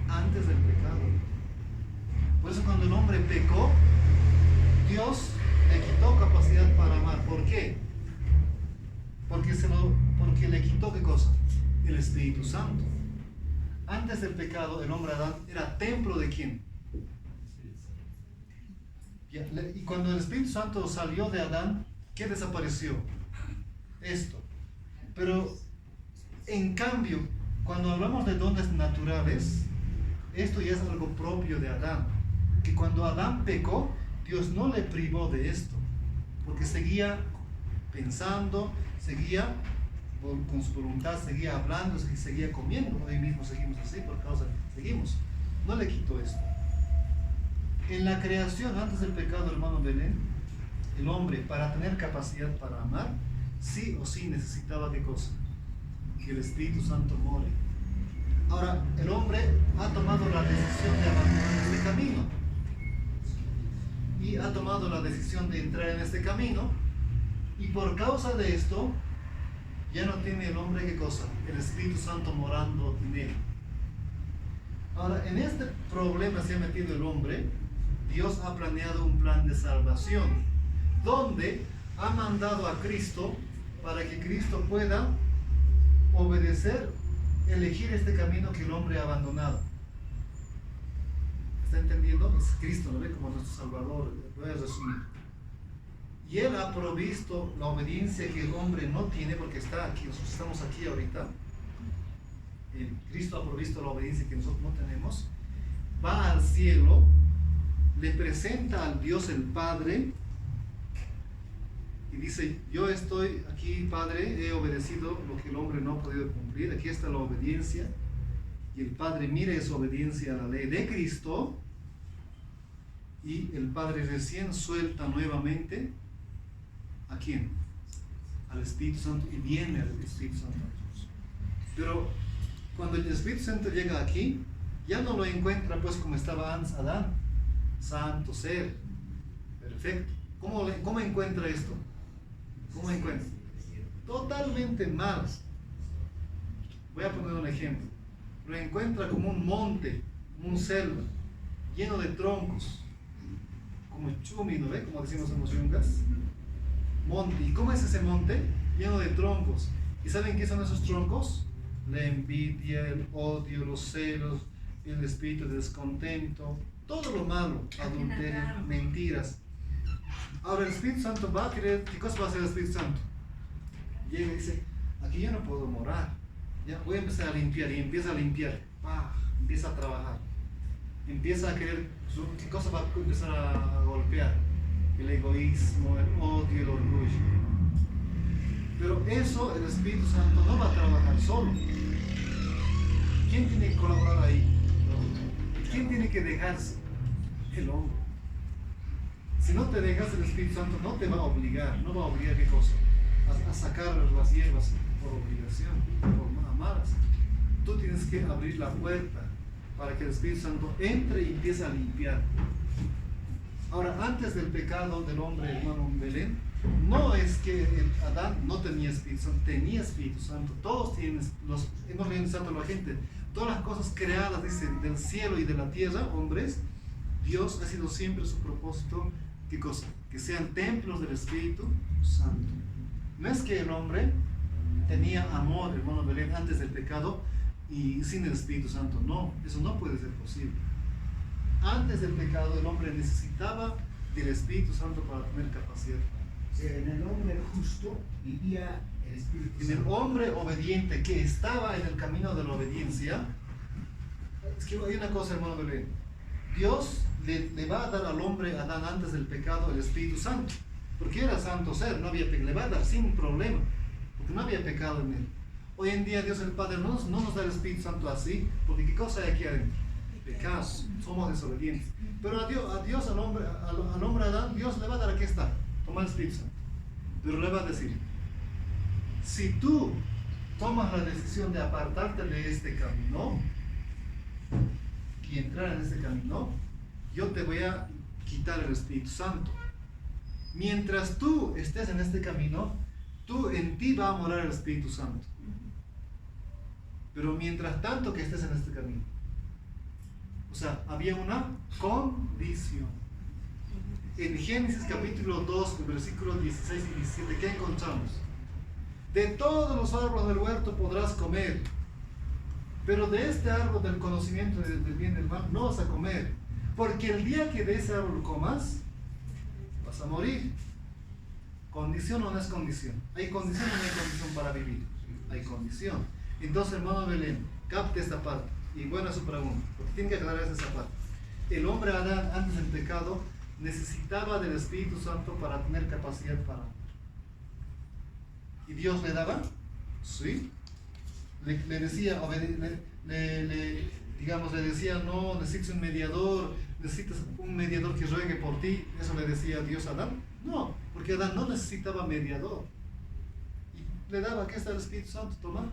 antes del pecado. Por eso cuando el hombre pecó, Dios le quitó capacidad para amar. ¿Por qué? Porque le quitó ¿qué cosa? El Espíritu Santo. Antes del pecado, el hombre Adán era templo de ¿quién? Y cuando el Espíritu Santo salió de Adán, ¿qué desapareció? Esto. Pero en cambio, cuando hablamos de dones naturales, esto ya es algo propio de Adán. Que cuando Adán pecó, Dios no le privó de esto, porque seguía pensando, seguía con su voluntad, seguía hablando, seguía comiendo. Hoy mismo seguimos así, por causa seguimos. No le quitó esto. En la creación, antes del pecado, hermano Belén, el hombre, para tener capacidad para amar, sí o sí necesitaba ¿qué cosa? Que el Espíritu Santo more. Ahora, el hombre ha tomado la decisión de abandonar este camino y ha tomado la decisión de entrar en este camino, y por causa de esto ya no tiene el hombre ¿qué cosa? El Espíritu Santo morando en él. Ahora, en este problema se ha metido el hombre, Dios ha planeado un plan de salvación, donde ha mandado a Cristo para que Cristo pueda obedecer, elegir este camino que el hombre ha abandonado. ¿Está entendiendo? Es Cristo, ¿no ve? Como nuestro Salvador. Voy a resumir. Y Él ha provisto la obediencia que el hombre no tiene, porque está aquí, nosotros estamos aquí ahorita. Cristo ha provisto la obediencia que nosotros no tenemos. Va al cielo, le presenta al Dios el Padre y dice: yo estoy aquí, Padre, he obedecido lo que el hombre no ha podido cumplir, aquí está la obediencia. Y el Padre mire esa obediencia a la ley de Cristo, y el Padre recién suelta nuevamente ¿a quién? Al Espíritu Santo, y viene el Espíritu Santo a nosotros. Pero cuando el Espíritu Santo llega aquí, ya no lo encuentra pues como estaba antes Adán, santo ser, perfecto. ¿Cómo encuentra esto? ¿Cómo encuentra? Totalmente mal. Voy a poner un ejemplo. Lo encuentra como un monte, como un selva, lleno de troncos, como chumi, ¿no ve? Como decimos en los yungas. Monte. ¿Y cómo es ese monte? Lleno de troncos. ¿Y saben qué son esos troncos? La envidia, el odio, los celos, el espíritu de descontento, todo lo malo, adulterio, mentiras. Ahora el Espíritu Santo va a querer, ¿qué cosa va a hacer el Espíritu Santo? Llega y dice: aquí yo no puedo morar, ya voy a empezar a limpiar, y empieza a limpiar, empieza a trabajar, empieza a querer, ¿qué cosa va a empezar a golpear? El egoísmo, el odio, el orgullo. Pero eso el Espíritu Santo no va a trabajar solo. ¿Quién tiene que colaborar ahí? ¿Quién tiene que dejarse? El hombre. Si no te dejas, el Espíritu Santo no te va a obligar. ¿No va a obligar qué cosa? A sacar las hierbas por obligación, por amaras. Tú tienes que abrir la puerta para que el Espíritu Santo entre y empiece a limpiar. Ahora, antes del pecado del hombre, hermano Belén, no es que Adán no tenía Espíritu Santo, tenía Espíritu Santo. Todos tienen, hemos leído en Santo la gente, todas las cosas creadas, dice, del cielo y de la tierra, hombres, Dios ha sido siempre su propósito, ¿qué cosa? Que sean templos del Espíritu Santo. No es que el hombre tenía amor, hermano Belén, antes del pecado y sin el Espíritu Santo. No, eso no puede ser posible. Antes del pecado el hombre necesitaba del Espíritu Santo para tener capacidad. O sea, en el hombre justo vivía el Espíritu Santo. En el hombre obediente que estaba en el camino de la obediencia. Es que hay una cosa, hermano Belén. Dios le va a dar al hombre, Adán, antes del pecado, el Espíritu Santo. Porque era santo ser, no había pecado. Le va a dar sin problema, porque no había pecado en él. Hoy en día Dios el Padre no nos da el Espíritu Santo así, porque ¿qué cosa hay aquí adentro? Pecado, somos desobedientes. Pero a Dios, al hombre Adán, Dios le va a dar, aquí está, toma el Espíritu Santo. Pero le va a decir: si tú tomas la decisión de apartarte de este camino y entrar en este camino, yo te voy a quitar el Espíritu Santo. Mientras tú estés en este camino, en ti va a morar el Espíritu Santo. Pero mientras tanto que estés en este camino, o sea, había una condición. En Génesis capítulo 2, versículos 16 y 17, ¿qué encontramos? De todos los árboles del huerto podrás comer, pero de este árbol del conocimiento del bien y del mal no vas a comer, porque el día que de ese árbol comas, vas a morir. ¿Condición o no es condición? ¿Hay condición o no hay condición para vivir? Hay condición. Entonces, hermano Belén, capte esta parte. Y buena su pregunta, porque tiene que aclarar esa parte. El hombre Adán, antes del pecado, necesitaba del Espíritu Santo para tener capacidad para amar. ¿Y Dios le daba? Sí. Le decía, le decía: no, necesitas un mediador, necesitas un mediador que ruegue por ti. ¿Eso le decía Dios a Adán? No, porque Adán no necesitaba mediador. Y le daba: aquí está el Espíritu Santo, toma.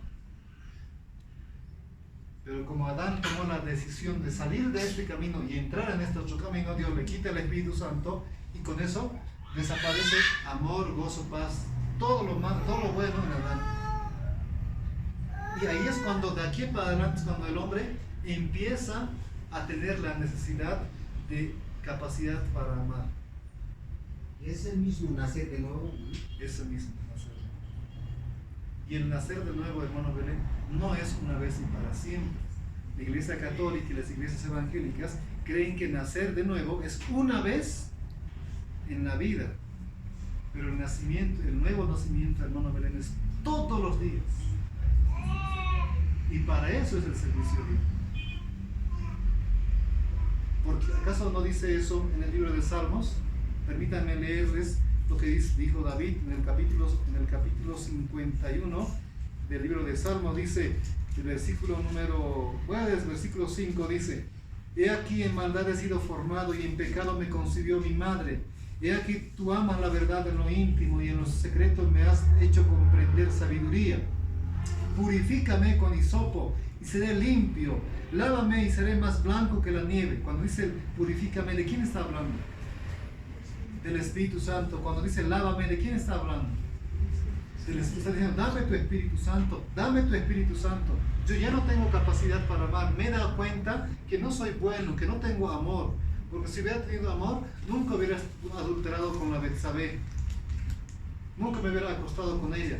Pero como Adán tomó la decisión de salir de este camino y entrar en este otro camino, Dios le quita el Espíritu Santo y con eso desaparece amor, gozo, paz, todo lo malo, todo lo bueno en Adán. Y ahí es cuando, de aquí para adelante, es cuando el hombre empieza a tener la necesidad de capacidad para amar. Es el mismo nacer de nuevo, ¿no? Ese mismo nacer de nuevo. Y el nacer de nuevo, hermano Belén, no es una vez y para siempre. La Iglesia Católica y las iglesias evangélicas creen que nacer de nuevo es una vez en la vida. Pero el nacimiento, el nuevo nacimiento, hermano Belén, es todos los días. Y para eso es el servicio divino. Porque ¿acaso no dice eso en el libro de Salmos? Permítanme leerles lo que dijo David en el capítulo 51 del libro de Salmos. Dice, el versículo 5 dice: He aquí en maldad he sido formado y en pecado me concibió mi madre. He aquí tú amas la verdad en lo íntimo y en los secretos me has hecho comprender sabiduría. Purifícame con hisopo y seré limpio. Lávame y seré más blanco que la nieve. Cuando dice purifícame, ¿de quién está hablando? Del Espíritu Santo. Cuando dice lávame, ¿de quién está hablando? Está diciendo, dame tu Espíritu Santo, dame tu Espíritu Santo. Yo ya no tengo capacidad para amar. Me he dado cuenta que no soy bueno, que no tengo amor. Porque si hubiera tenido amor, nunca hubiera adulterado con la Betsabé. Nunca me hubiera acostado con ella.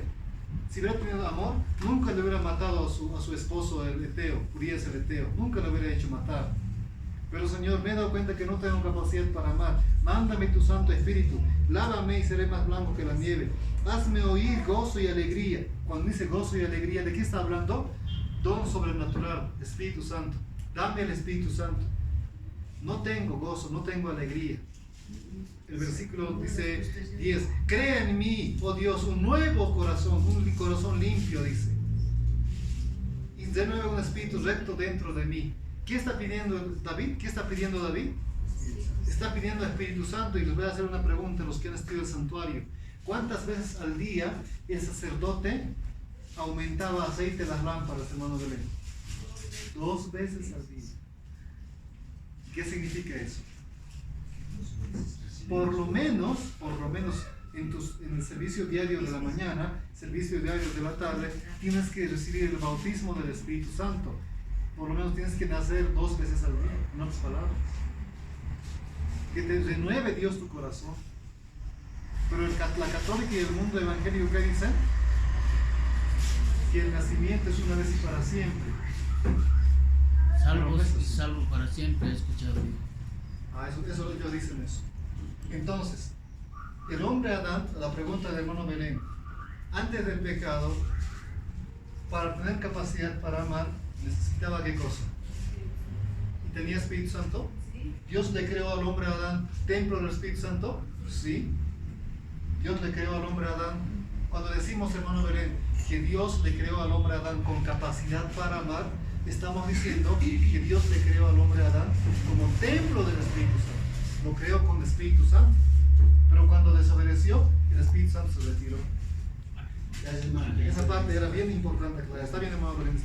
Si hubiera tenido amor, nunca le hubiera matado a su esposo, el Eteo, Urías el Eteo. Nunca le hubiera hecho matar. Pero Señor, me he dado cuenta que no tengo capacidad para amar. Mándame tu Santo Espíritu. Lávame y seré más blanco que la nieve. Hazme oír gozo y alegría. Cuando dice gozo y alegría, ¿de qué está hablando? Don sobrenatural, Espíritu Santo. Dame el Espíritu Santo. No tengo gozo, no tengo alegría. El versículo dice 10, crea en mí, oh Dios, un nuevo corazón, un corazón limpio, dice. Y de nuevo un espíritu recto dentro de mí. ¿Qué está pidiendo David? ¿Qué está pidiendo David? Está pidiendo Espíritu Santo. Y les voy a hacer una pregunta a los que han estudiado el santuario. ¿Cuántas veces al día el sacerdote aumentaba aceite en las lámparas, hermano Belén? 2 veces al día. ¿Qué significa eso? Por lo menos en el servicio diario de la mañana, servicio diario de la tarde, tienes que recibir el bautismo del Espíritu Santo. Por lo menos tienes que nacer 2 veces al día, en otras palabras. Que te renueve Dios tu corazón. Pero la católica y el mundo evangélico, ¿qué dicen? Que el nacimiento es una vez y para siempre. Salvo para siempre, he escuchado. Eso ellos dicen eso. Entonces, el hombre Adán, la pregunta del hermano Belén, antes del pecado, para tener capacidad para amar, necesitaba ¿qué cosa? ¿Y tenía Espíritu Santo? ¿Dios le creó al hombre Adán templo del Espíritu Santo? Sí. Dios le creó al hombre Adán. Cuando decimos, hermano Belén, que Dios le creó al hombre Adán con capacidad para amar, estamos diciendo que Dios le creó al hombre Adán como templo del Espíritu Santo. Lo creó con el Espíritu Santo. Pero cuando desobedeció, el Espíritu Santo se retiró. Esa parte era bien importante, claro. Está bien, hermano Belén.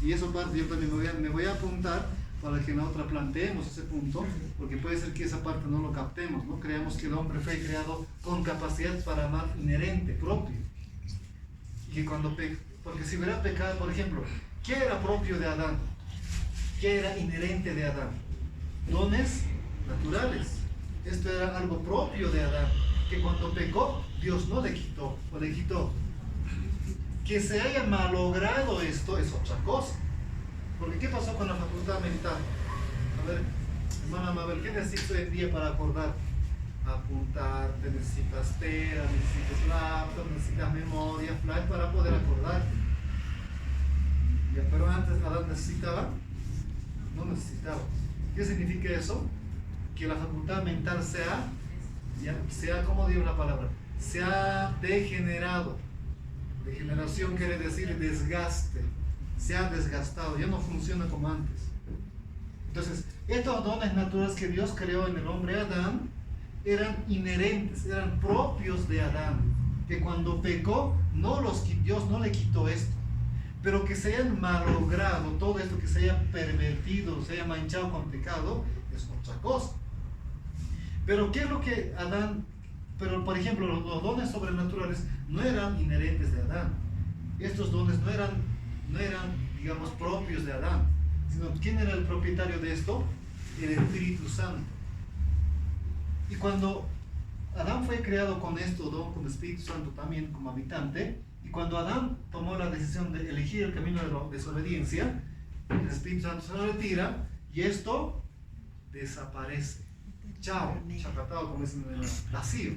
Y esa parte yo también me voy a apuntar para que en la otra planteemos ese punto, porque puede ser que esa parte no lo captemos, ¿no? Creamos que el hombre fue creado con capacidad para amar inherente, propio. Y que cuando porque si hubiera pecado, por ejemplo, ¿qué era propio de Adán? ¿Qué era inherente de Adán? Dones naturales. Esto era algo propio de Adán, que cuando pecó, Dios no le quitó, o le quitó. Que se haya malogrado esto es otra cosa. Porque ¿qué pasó con la facultad mental? A ver, hermana Mabel, ¿qué necesitas hoy en día para acordar? Apuntarte, necesitas pera, necesitas laptop, necesitas memoria, flash para poder acordarte. Ya, pero antes Adán necesitaba, no necesitaba. ¿Qué significa eso? Que la facultad mental sea, ¿cómo digo la palabra? Se ha degenerado. Degeneración quiere decir desgaste. Se ha desgastado, ya no funciona como antes. Entonces, estos dones naturales que Dios creó en el hombre Adán eran inherentes, eran propios de Adán, que cuando pecó Dios no le quitó esto, pero que se hayan malogrado, todo esto que se haya pervertido, se haya manchado con pecado, es otra cosa. Pero ¿qué es lo que Adán? Pero por ejemplo, los dones sobrenaturales no eran inherentes de Adán. Estos dones no eran, digamos, propios de Adán, sino ¿quién era el propietario de esto? El Espíritu Santo. Y cuando Adán fue creado con esto, con el Espíritu Santo también como habitante, y cuando Adán tomó la decisión de elegir el camino de la desobediencia, el Espíritu Santo se retira y esto desaparece. Chao, chacatao, como dicen en el vacío.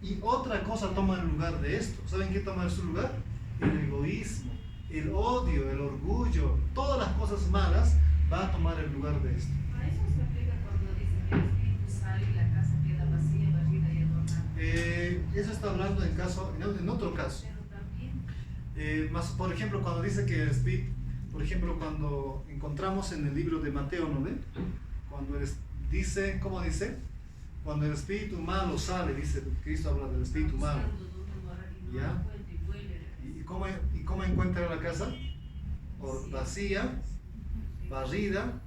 Y otra cosa toma el lugar de esto. ¿Saben qué toma su lugar? El egoísmo, el odio, el orgullo, todas las cosas malas va a tomar el lugar de esto. A eso se aplica cuando dice que el espíritu sale y la casa queda vacía, barrida y adornada. Eso está hablando en otro caso. Pero también, Más, por ejemplo, cuando dice que el Espíritu, por ejemplo, cuando encontramos en el libro de Mateo, ¿no ve? Cuando dice, ¿cómo dice? Cuando el espíritu malo sale, dice, Cristo habla del espíritu malo. ¿Ya? ¿Y cómo encuentra la casa? Vacía, barrida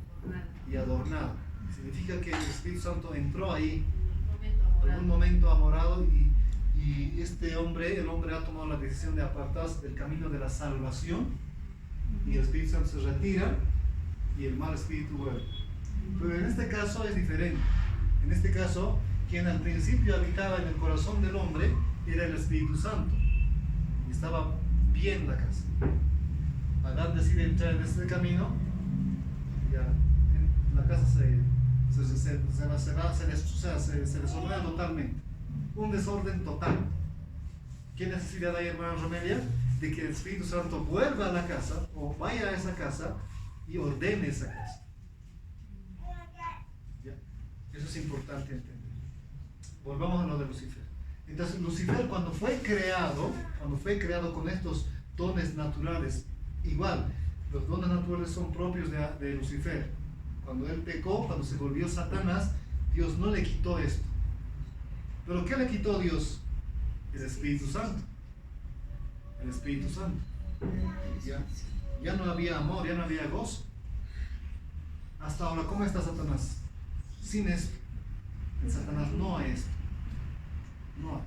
y adornada. Significa que el Espíritu Santo entró ahí en un momento amorado y el hombre ha tomado la decisión de apartarse del camino de la salvación y el Espíritu Santo se retira y el mal espíritu vuelve. Pero en este caso es diferente. En este caso, quien al principio habitaba en el corazón del hombre era el Espíritu Santo y estaba bien la casa. Adán decide entrar en este camino, ya la casa se desordena totalmente, un desorden total. ¿Qué necesidad hay, hermana Romelia? De que el Espíritu Santo vuelva a la casa o vaya a esa casa y ordene esa casa. ¿Ya? Eso es importante entender. Volvamos a lo de Lucifer. Entonces Lucifer cuando fue creado con estos dones naturales, igual, los dones naturales son propios de Lucifer. Cuando él pecó, cuando se volvió Satanás, Dios no le quitó esto. ¿Pero qué le quitó Dios? El Espíritu Santo. El Espíritu Santo. Ya no había amor, ya no había gozo. Hasta ahora, ¿cómo está Satanás? Sin esto. En Satanás no hay esto. No hay.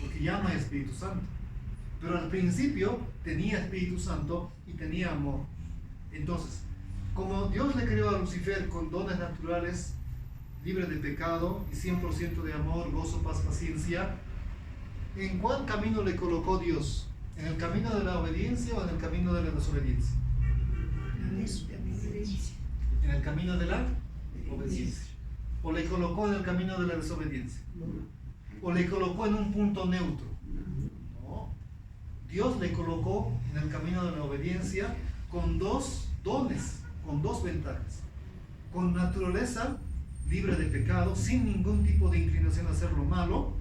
Porque ya no hay Espíritu Santo. Pero al principio tenía Espíritu Santo y tenía amor. Entonces, como Dios le creó a Lucifer con dones naturales, libre de pecado y 100% de amor, gozo, paz, paciencia, ¿en cuál camino le colocó Dios? ¿En el camino de la obediencia o en el camino de la desobediencia? En el camino de la obediencia. ¿O le colocó en el camino de la desobediencia? ¿O le colocó en un punto neutro? No. Dios le colocó en el camino de la obediencia con dos dones, con dos ventajas. Con naturaleza libre de pecado, sin ningún tipo de inclinación a hacer lo malo,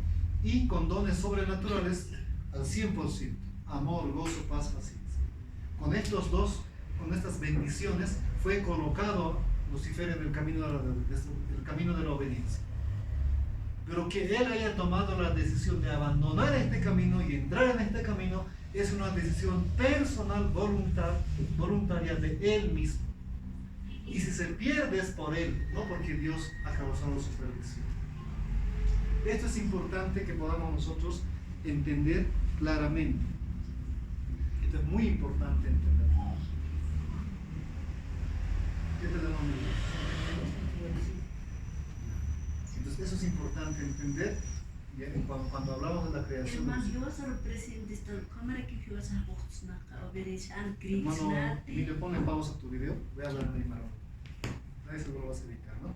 y con dones sobrenaturales al 100%. Amor, gozo, paz, paciencia. Con estos dos, con estas bendiciones, fue colocado Lucifer en el camino de la obediencia. Pero que él haya tomado la decisión de abandonar este camino y entrar en este camino es una decisión personal, voluntaria de él mismo. Y si se pierde es por él, no porque Dios ha causado su perdición. Esto es importante que podamos nosotros entender claramente. Esto es muy importante entender. ¿Qué te denomina? Entonces eso es importante entender cuando hablamos de la creación. Hermano, Emilio, ponle pausa a tu video. Voy a hablar de Aymara. Nadie seguro vas a editar, ¿no?